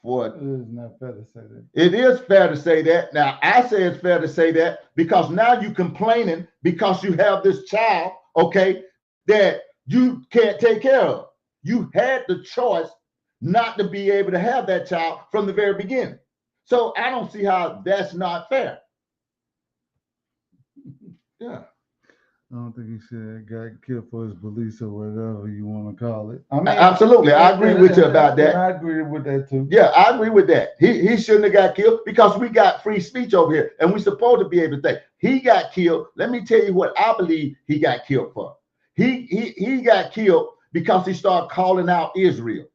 what. It is not fair to say that. It is fair to say that. Now, I say it's fair to say that because now you're complaining because you have this child, okay, that you can't take care of. You had the choice not to be able to have that child from the very beginning. So I don't see how that's not fair. Yeah. I don't think he should have got killed for his beliefs or whatever you want to call it. I mean, absolutely. I agree with you about that. I agree with that too. Yeah, I agree with that. He shouldn't have got killed because we got free speech over here and we're supposed to be able to think. He got killed. Let me tell you what I believe he got killed for. He got killed because he started calling out Israel.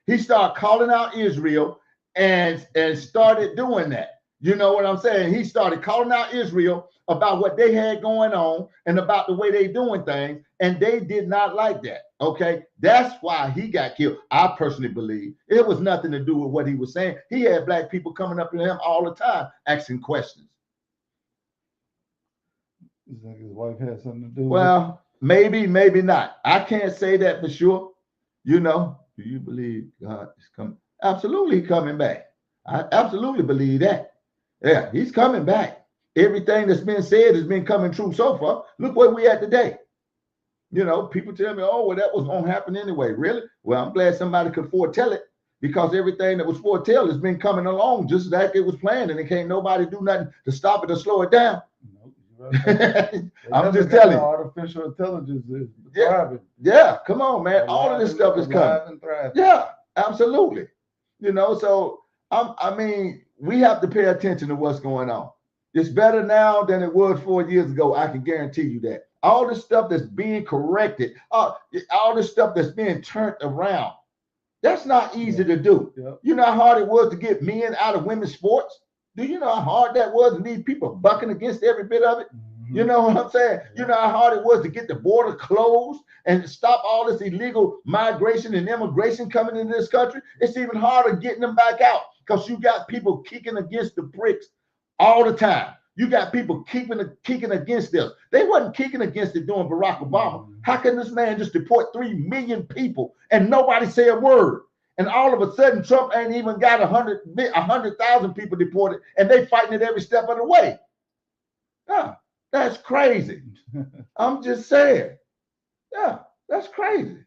He started calling out Israel and started doing that. You know what I'm saying? He started calling out Israel about what they had going on and about the way they doing things, and they did not like that. Okay, that's why he got killed. I personally believe it was nothing to do with what he was saying. He had black people coming up to him all the time asking questions. It's like his wife had something to do with it. Well, maybe not. I can't say that for sure. You know, do you believe God is coming? Absolutely coming back. I absolutely believe that. Yeah, he's coming back. Everything that's been said has been coming true so far. Look where we at today. You know, people tell me, oh, well, that was going to happen anyway. Really? Well, I'm glad somebody could foretell it because everything that was foretold has been coming along just like it was planned, and it can't nobody do nothing to stop it or slow it down. I'm just telling you. Artificial intelligence is thriving. Yeah, come on, man. All of this stuff is coming. Yeah, absolutely. You know, so I mean, we have to pay attention to what's going on. It's better now than it was 4 years ago. I can guarantee you that. All this stuff that's being corrected, all this stuff that's being turned around, that's not easy to do. Yeah. You know how hard it was to get men out of women's sports? Do you know how hard that was? And these people bucking against every bit of it. Mm-hmm. You know what I'm saying? Yeah. You know how hard it was to get the border closed and stop all this illegal migration and immigration coming into this country? It's even harder getting them back out because you got people kicking against the bricks all the time. You got people kicking against this. They wasn't kicking against it during Barack Obama. How can this man just deport 3 million people and nobody say a word? And all of a sudden, Trump ain't even got 100,000 people deported, and they fighting it every step of the way. Yeah, that's crazy. I'm just saying. Yeah, that's crazy.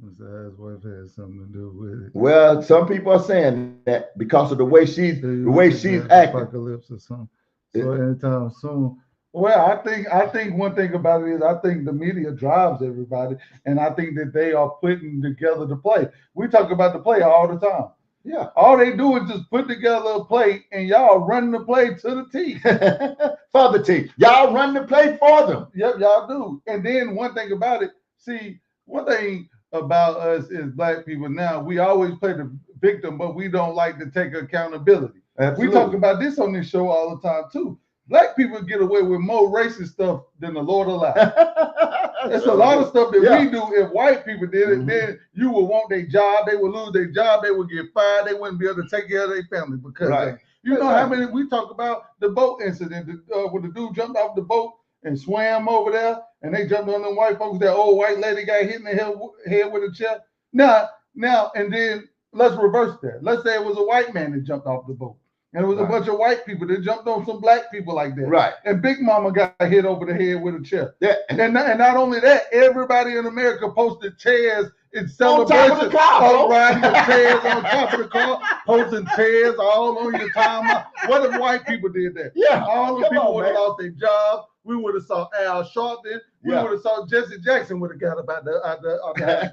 His wife has something to do with it. Well, some people are saying that because of the way she's acting. Apocalypse or something. So anytime soon. Well, I think one thing about it is I think the media drives everybody, and I think that they are putting together the play. We talk about the play all the time. Yeah. All they do is just put together a play, and y'all run the play to the T. For the T. Y'all run the play for them. Yep, y'all do. And then one thing about it, see, one thing about us as Black people now, we always play the victim, but we don't like to take accountability. Absolutely. We talk about this on this show all the time too. Black people get away with more racist stuff than the Lord allows. There's a lot of stuff that we do. If white people did it, then you would want their job. They would lose their job. They would get fired. They wouldn't be able to take care of their family because you know how many we talk about the boat incident where the dude jumped off the boat and swam over there, and they jumped on them white folks. That old white lady got hit in the head with a chair. Now, and then let's reverse that. Let's say it was a white man that jumped off the boat. And it was a bunch of white people that jumped on some Black people like that. Right. And Big Mama got hit over the head with a chair. Yeah. And not only that, everybody in America posted chairs in celebration of riding the chairs on top of the car, posting chairs all on your timeline. What if white people did that? Yeah. All the people would have lost their jobs. We would have saw Al Sharpton. We would have saw Jesse Jackson would have got about the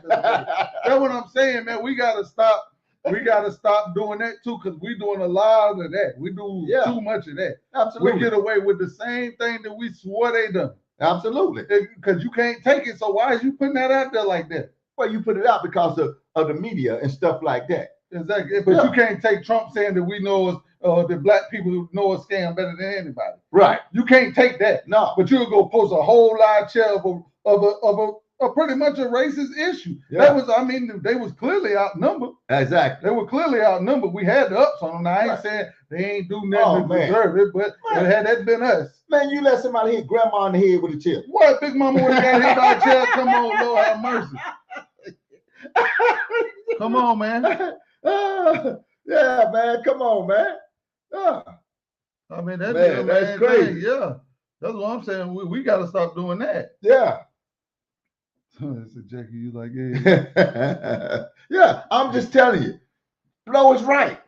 That's what I'm saying, man. We got to stop. We got to stop doing that too, because we're doing a lot of that. We do too much of that. Absolutely. We get away with the same thing that we swore they done. Absolutely. Because you can't take it. So why is you putting that out there like that? Well, you put it out because of the media and stuff like that. Exactly. But you can't take Trump saying that we know the Black people who know a scam better than anybody. Right. You can't take that. No. But you'll go post a whole live chat of a pretty much a racist issue. Yeah. That was, I mean, they was clearly outnumbered. Exactly. They were clearly outnumbered. We had the ups on them. Now, I ain't saying they ain't do nothing to deserve it, but had that been us. Man, you let somebody hit grandma in the head with a chair. What? Big Mama would have got hit by a chair. Come on, Lord have mercy. Come on, man. Yeah, man. Come on, man. I mean, that's crazy. Yeah. That's what I'm saying. We got to stop doing that. Yeah. So Jackie, you like, yeah. Yeah, I'm just telling you. Flo is right.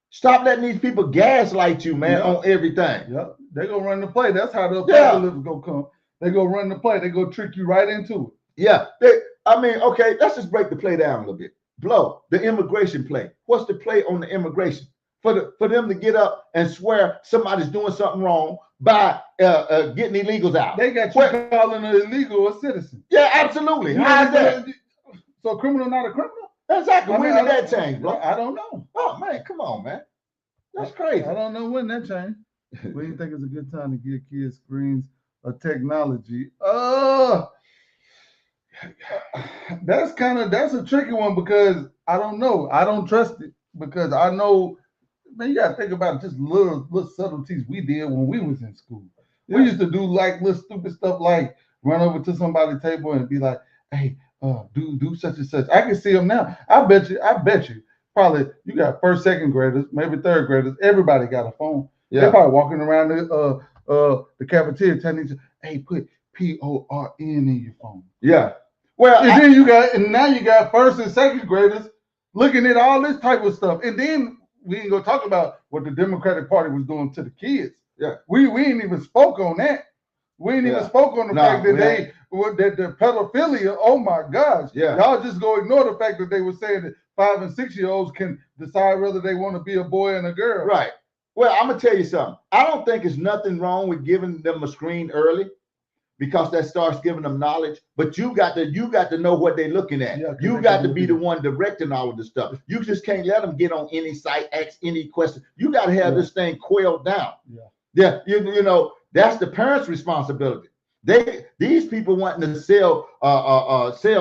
Stop letting these people gaslight you, man, on everything. Yep. They gonna run the play. That's how the apocalypse gonna come. They gonna run the play. They gonna trick you right into it. Yeah. Okay, let's just break the play down a little bit. Flo, the immigration play. What's the play on the immigration? For them to get up and swear somebody's doing something wrong by getting illegals out. They got you calling an illegal a citizen. Yeah, absolutely. How's that? So a criminal not a criminal? Exactly. When did that change, bro? I don't know. Oh man, come on, man. That's crazy. I don't know when that changed. When you think it's a good time to give kids screens of technology? That's a tricky one because I don't know. I don't trust it because I know. Man, you gotta think about just little subtleties we did when we was in school. Yeah. We used to do like little stupid stuff like run over to somebody's table and be like, "Hey, do such and such." I can see them now. I bet you. Probably you got first, second graders, maybe third graders. Everybody got a phone. Yeah. They're probably walking around the cafeteria telling each other, "Hey, put PORN in your phone." Yeah. Well, now you got first and second graders looking at all this type of stuff, and then we ain't gonna talk about what the Democratic Party was doing to the kids. Yeah, we ain't even spoke on that. We ain't even spoke on the fact that that the pedophilia. Oh my gosh! Yeah, y'all just go ignore the fact that they were saying that 5 and 6 year olds can decide whether they want to be a boy and a girl. Right. Well, I'm gonna tell you something. I don't think there's nothing wrong with giving them a screen early, because that starts giving them knowledge. But you got to know what they're looking at. Yeah, you got to be the one directing all of this stuff. You just can't let them get on any site, ask any question. You got to have this thing quailed down. Yeah. You know, that's the parents' responsibility. These people wanting to sell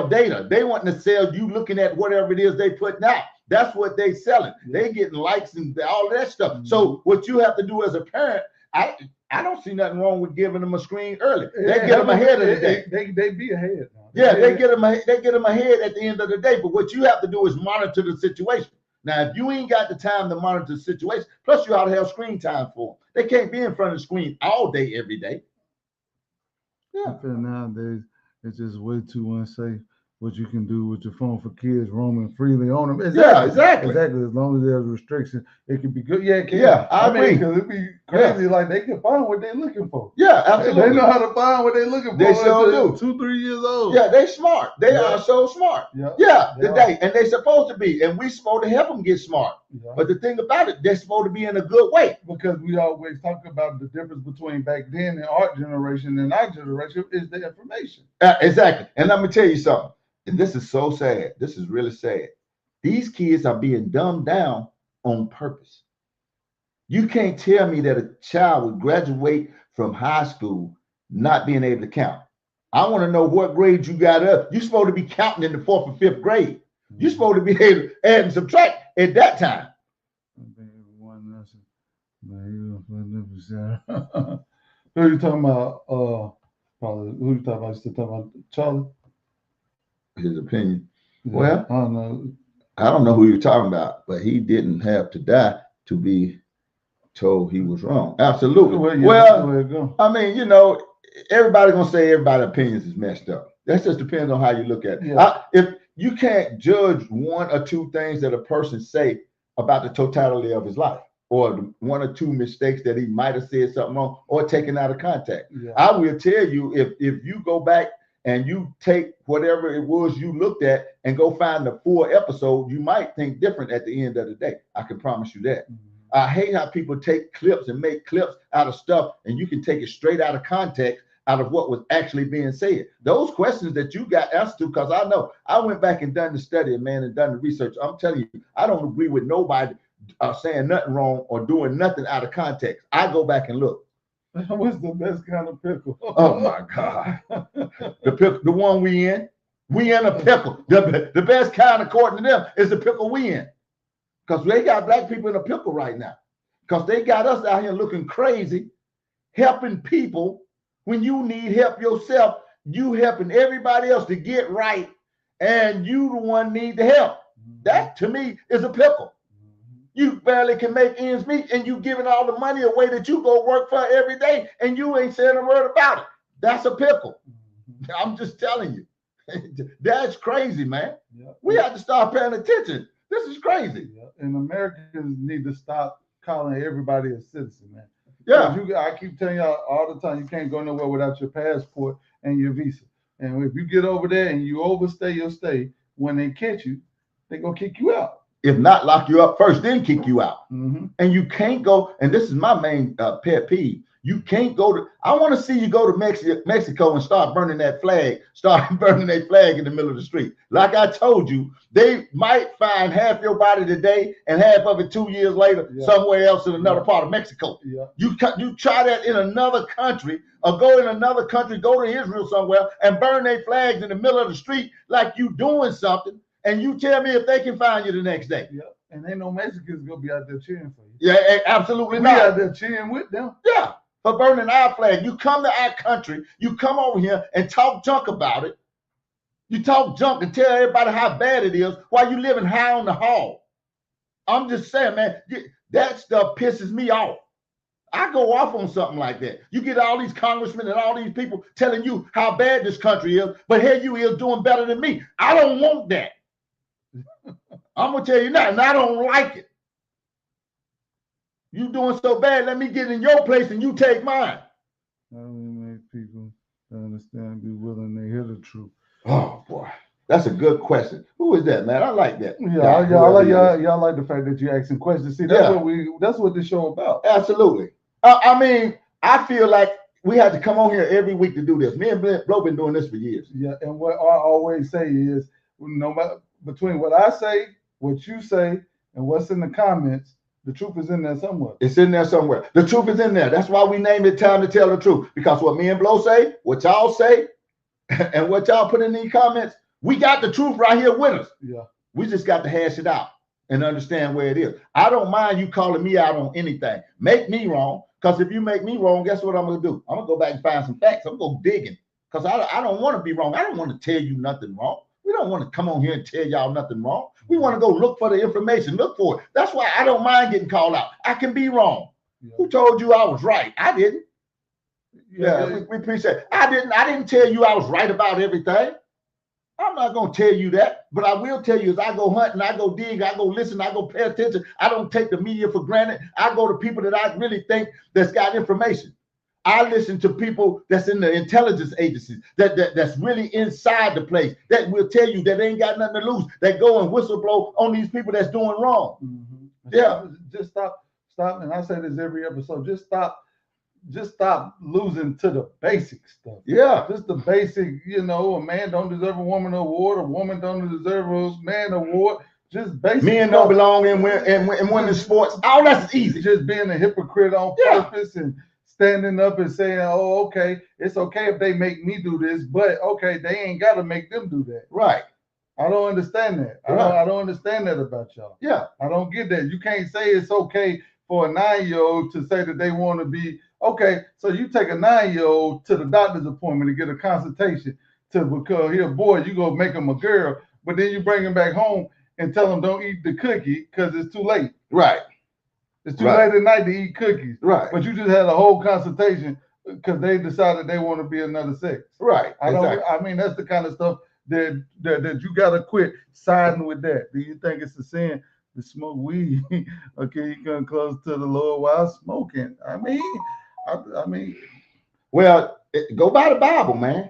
data. They wanting to sell you looking at whatever it is they putting out. That's what they selling. They getting likes and all that stuff. So what you have to do as a parent, I don't see nothing wrong with giving them a screen early. They get them ahead of the day. They be ahead now. Yeah, they get them ahead at the end of the day. But what you have to do is monitor the situation. Now, if you ain't got the time to monitor the situation, plus you ought to have screen time for them. They can't be in front of the screen all day, every day. Yeah. I feel nowadays it's just way too unsafe what you can do with your phone for kids roaming freely on them. Exactly. Yeah, exactly. Exactly. As long as there's restrictions, it can be good. Yeah, it can. Yeah, I agree. Because it'd be crazy. Like they can find what they're looking for. Yeah, absolutely. They know how to find what they're looking for. They sure do. 2-3 years old. Yeah, they smart. They are so smart. Yeah, and they're supposed to be, and we supposed to help them get smart. Yeah. But the thing about it, they're supposed to be in a good way. Because we always talk about the difference between back then and our generation and our generation is the information. Exactly. And let me tell you something. And this is so sad. This is really sad. These kids are being dumbed down on purpose. You can't tell me that a child would graduate from high school not being able to count. I want to know what grade you got up. You're supposed to be counting in the 4th or 5th grade. You're supposed to be able to add and subtract at that time. Who are you talking about? Probably who you talking about? Still talking about Charlie? His opinion. Yeah, well, I don't know who you're talking about, but he didn't have to die to be told he was wrong. Absolutely. Well, I mean, you know, everybody's gonna say everybody's opinions is messed up. That just depends on how you look at it. Yeah. If you can't judge one or two things that a person say about the totality of his life, or one or two mistakes that he might have said something wrong or taken out of context. Yeah. I will tell you, if you go back and you take whatever it was you looked at and go find the full episode, you might think different at the end of the day. I can promise you that. Mm-hmm. I hate how people take clips and make clips out of stuff, and you can take it straight out of context, out of what was actually being said. Those questions that you got answers to, because I know I went back and done the study, man, and done the research. I'm telling you, I don't agree with nobody saying nothing wrong or doing nothing out of context. I go back and look. What's the best kind of pickle? Oh my God. The pickle, the one we in a pickle. The best kind, according to them, is the pickle we in. Because they got black people in a pickle right now. Because they got us out here looking crazy, helping people when you need help yourself. You helping everybody else to get right, and you the one need the help. That to me is a pickle. You barely can make ends meet, and you giving all the money away that you go work for every day, and you ain't saying a word about it. That's a pickle. I'm just telling you. That's crazy, man. Yeah. We have to start paying attention. This is crazy. Yeah. And Americans need to stop calling everybody a citizen, man. Yeah. I keep telling y'all all the time, you can't go nowhere without your passport and your visa. And if you get over there and you overstay your stay, when they catch you, they're going to kick you out. If not, lock you up first, then kick you out. Mm-hmm. And you can't go, and this is my main pet peeve. You can't go to, I want to see you go to Mexico and start burning that flag, in the middle of the street. Like I told you, they might find half your body today and half of it 2 years later somewhere else in another part of Mexico. Yeah. You try that in another country, or go in another country, go to Israel somewhere and burn their flags in the middle of the street like you doing something. And you tell me if they can find you the next day. Yeah, and ain't no Mexicans gonna be out there cheering for you. Yeah, absolutely not. We out there cheering with them. Yeah, for burning our flag. You come to our country, you come over here and talk junk about it. You talk junk and tell everybody how bad it is while you living high on the hog. I'm just saying, man, that stuff pisses me off. I go off on something like that. You get all these congressmen and all these people telling you how bad this country is, but here you is doing better than me. I don't want that. I'm gonna tell you now, and I don't like it. You doing so bad, let me get in your place and you take mine. How do we make people understand, be willing to hear the truth? Oh boy, that's a good question. Who is that, man? I like that. Yeah, y'all like the fact that you're asking questions. See, that's what this show about. Absolutely. I mean, I feel like we had to come on here every week to do this. Me and Blo been doing this for years. Yeah, and what I always say is, no matter between what I say, what you say, and what's in the comments, the truth is in there somewhere. It's in there somewhere. The truth is in there. That's why we name it Time to Tell the Truth. Because what me and Blo say, what y'all say, and what y'all put in these comments, we got the truth right here with us. Yeah. We just got to hash it out and understand where it is. I don't mind you calling me out on anything. Make me wrong, because if you make me wrong, guess what I'm going to do? I'm going to go back and find some facts. I'm going to go digging, because I don't want to be wrong. I don't want to tell you nothing wrong. We don't want to come on here and tell y'all nothing wrong. We want to go look for the information, look for it. That's why I don't mind getting called out. I can be wrong. Yeah. Who told you I was right? I didn't. We appreciate it. I didn't tell you I was right about everything. I'm not going to tell you that, but I will tell you as I go hunting, I go dig, I go listen, I go pay attention. I don't take the media for granted. I go to people that I really think that's got information. I listen to people that's in the intelligence agencies that's really inside the place that will tell you that they ain't got nothing to lose, that go and whistleblow on these people that's doing wrong. Mm-hmm. Yeah. Just stop. And I say this every episode. Just stop losing to the basic stuff. Yeah. Just the basic, a man don't deserve a woman award, a woman don't deserve a man award. Just basic. Men don't belong in women's sports. All that's easy. Just being a hypocrite on purpose and standing up and saying, oh, okay, it's okay if they make me do this, but okay, they ain't got to make them do that. Right. I don't understand that. I don't understand that about y'all. Yeah. I don't get that. You can't say it's okay for a 9-year-old to say that they want to be, okay, so you take a 9-year-old to the doctor's appointment to get a consultation because here, boy, you go make him a girl, but then you bring him back home and tell him don't eat the cookie because it's too late. Right. It's too late at night to eat cookies. Right. But you just had a whole consultation because they decided they want to be another sex. Right. I mean, that's the kind of stuff that you gotta quit siding with that. Do you think it's a sin to smoke weed? Okay, you come close to the Lord while smoking. I mean, well, go by the Bible, man.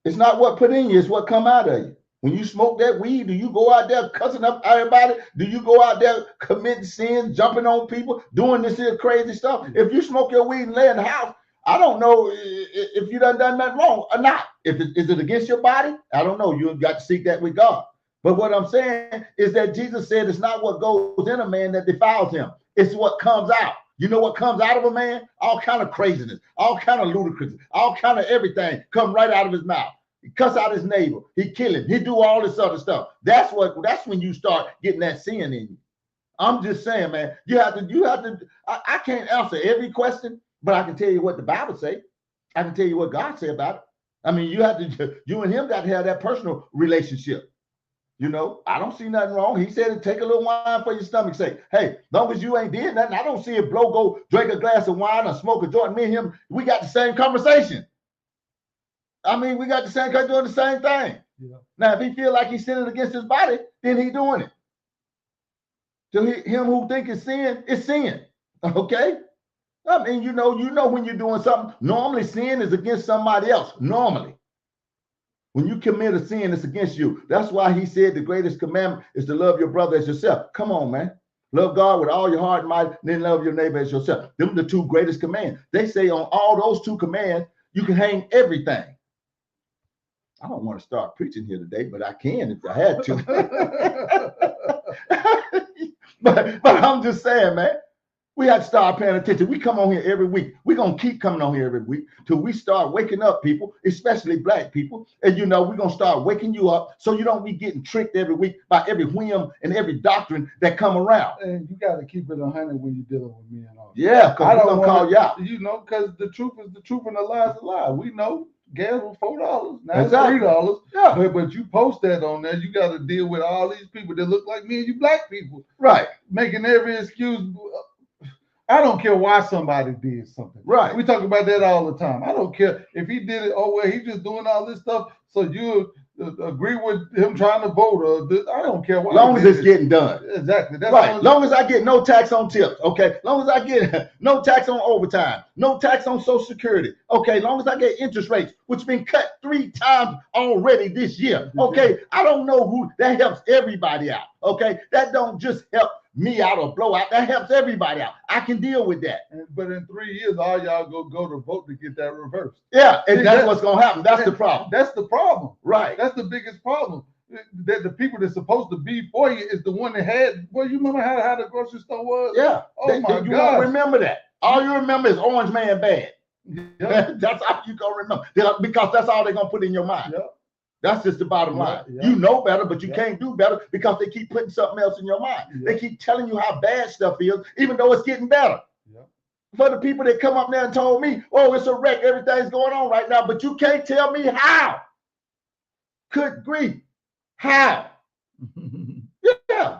It's not what put in you, it's what come out of you. When you smoke that weed, do you go out there cussing up everybody? Do you go out there committing sins, jumping on people, doing this here crazy stuff? If you smoke your weed and lay in the house, I don't know if you done nothing wrong or not. Is it against your body? I don't know. You got to seek that with God. But what I'm saying is that Jesus said it's not what goes in a man that defiles him. It's what comes out. You know what comes out of a man? All kind of craziness, all kind of ludicrousness, all kind of everything come right out of his mouth. He cuss out his neighbor. He kill him. He do all this other stuff. That's when you start getting that sin in you. I'm just saying, man, you have to, I can't answer every question, but I can tell you what the Bible say. I can tell you what God say about it. I mean, you and him got to have that personal relationship. I don't see nothing wrong. He said, take a little wine for your stomach's sake. Hey, long as you ain't did nothing, I don't see if Blow go drink a glass of wine or smoke a joint. Me and him, we got the same conversation. I mean, we got the same guy doing the same thing. Yeah. Now, if he feel like he's sinning against his body, then he doing it. So him who think it's sin, it's sin. Okay? I mean, you know when you're doing something, normally sin is against somebody else. Normally. When you commit a sin, it's against you. That's why he said the greatest commandment is to love your brother as yourself. Come on, man. Love God with all your heart and mind, then love your neighbor as yourself. Them are the two greatest commands. They say on all those two commands, you can hang everything. I don't want to start preaching here today, but I can if I had to. but I'm just saying, man, we have to start paying attention. We come on here every week. We're going to keep coming on here every week till we start waking up people, especially black people. And, we're going to start waking you up so you don't be getting tricked every week by every whim and every doctrine that come around. And you got to keep it 100 when you're dealing with me and all. Yeah, because I'm going to call you out. Because the truth is the truth and the lie is a lie. We know. Gas was $4. Now exactly. It's $3. Yeah. But you post that on there, you got to deal with all these people that look like me and you black people. Right. Making every excuse. I don't care why somebody did something. Right. We talk about that all the time. I don't care if he did it. Oh, well, he's just doing all this stuff. So you agree with him trying to vote. I don't care why. Long as it's getting done. Exactly. That's right. Long as I get no tax on tips. Okay. Long as I get no tax on overtime. No tax on Social Security. Okay. Long as I get interest rates, which been cut 3 times already this year. Okay. I don't know who that helps everybody out. Okay. That don't just help me out or blow out. That helps everybody out. I can deal with that. But in 3 years, all y'all go to vote to get that reversed. Yeah, and that's what's gonna happen. That's the problem. That's the problem. Right. That's the biggest problem. That the people that's supposed to be for you is the one that had. Well, you remember how the grocery store was? Yeah. Oh my God. You won't remember that. All you remember is Orange Man bad. Yeah. That's all you gonna remember because that's all they're gonna put in your mind. Yeah. That's just the bottom line. Yeah. You know better, but you Yeah. can't do better because they keep putting something else in your mind. Yeah. They keep telling you how bad stuff is, even though it's getting better. Yeah. For the people that come up there and told me, oh, it's a wreck, everything's going on right now, but you can't tell me how. Good grief. How? Yeah.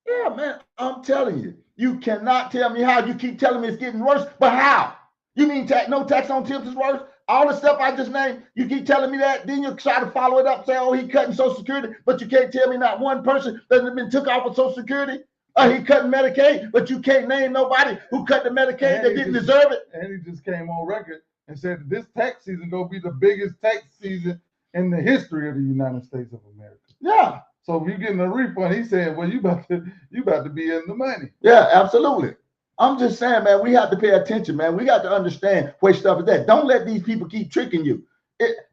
Yeah, man, I'm telling you. You cannot tell me how. You keep telling me it's getting worse, but how? You mean no tax on tips is worse? All the stuff I just named, you keep telling me that, then you try to follow it up, say, oh, he cutting Social Security, but you can't tell me not one person that has been took off of Social Security. He cutting Medicaid, but you can't name nobody who cut the Medicaid that didn't deserve it. And he just came on record and said that this tax season gonna be the biggest tax season in the history of the United States of America. Yeah. So if you're getting a refund, he said, well, you about to be in the money. Yeah, absolutely. I'm just saying, man, we have to pay attention, man. We got to understand where stuff is at. Don't let these people keep tricking you.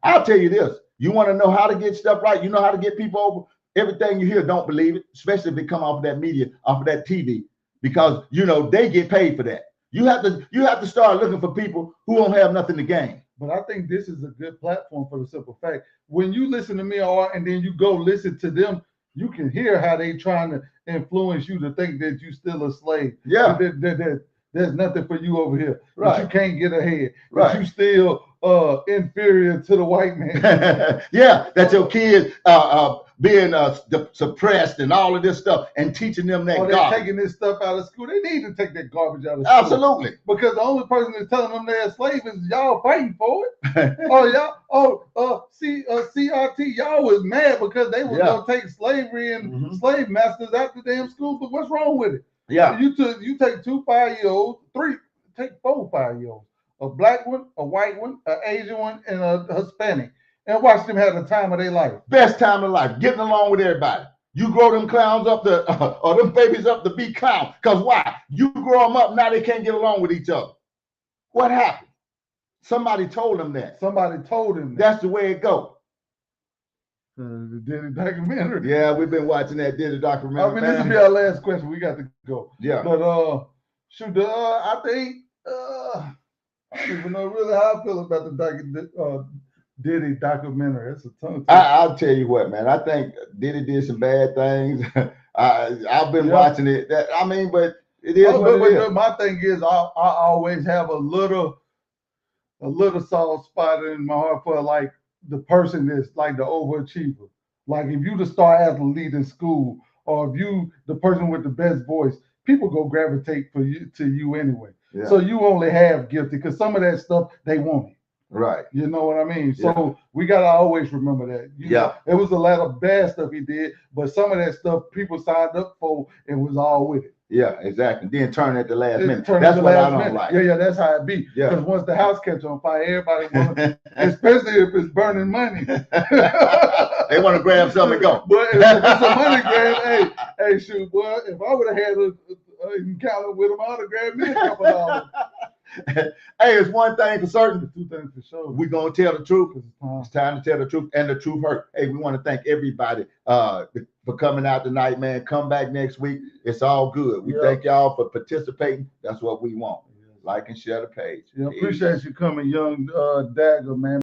I'll tell you this. You want to know how to get stuff right? You know how to get people over? Everything you hear, don't believe it, especially if it come off of that media, off of that TV, because, you know, they get paid for that. You have to start looking for people who don't have nothing to gain. But I think this is a good platform for the simple fact. When you listen to me and then you go listen to them, you can hear how they trying to influence you to think that you still a slave. Yeah. That there's nothing for you over here. Right. That you can't get ahead. Right. That you still inferior to the white man. Yeah, that your kids being suppressed and all of this stuff and teaching them that They're garbage. taking this stuff out of school. They need to take that garbage out of school. Absolutely. Because the only person that's telling them they're a slave is y'all fighting for it. CRT, y'all was mad because they was gonna take slavery and slave masters out the damn school. But what's wrong with it? Yeah. You take 2 5-year-olds, take 4 5-year-olds, a black one, a white one, an Asian one, and a Hispanic, and watch them have the time of their life. Best time of life, getting along with everybody. You grow them clowns up or them babies up to be clowns. Because why? You grow them up, now they can't get along with each other. What happened? Somebody told them that. Somebody told them that. That's the way it goes. The Diddy documentary. Yeah, we've been watching that Diddy documentary. I mean, this will be our last question. We got to go. Yeah. But I think I don't even know really how I feel about the Diddy documentary. It's a ton of I'll tell you what, man. I think Diddy did some bad things. I've been watching it. But it is what it is. My thing is, I always have a little soft spot in my heart for like the person that's like the overachiever. Like if you the star athlete in school, or if you the person with the best voice, people go gravitate to you anyway. Yeah. So you only have gifted because some of that stuff they want it. Right. You know what I mean? So we gotta always remember that. You know, it was a lot of bad stuff he did, but some of that stuff people signed up for and was all with it. Yeah, exactly. Then turn at the last minute. Turn That's at the what I last don't minute. like. Yeah, that's how it be. Yeah. Because once the house catch on fire, everybody wants, especially if it's burning money. They want to grab something and go. But if it's a money grab, hey, shoot, boy, if I would have had an encounter with him, I would have grabbed me a couple dollars. Hey, it's one thing for certain. 2 things for sure. We're going to tell the truth. It's time to tell the truth, and the truth hurt. Hey, we want to thank everybody for coming out tonight, man. Come back next week. It's all good. We thank y'all for participating. That's what we want. Like and share the page. Yeah, appreciate you coming, young Dagger, man.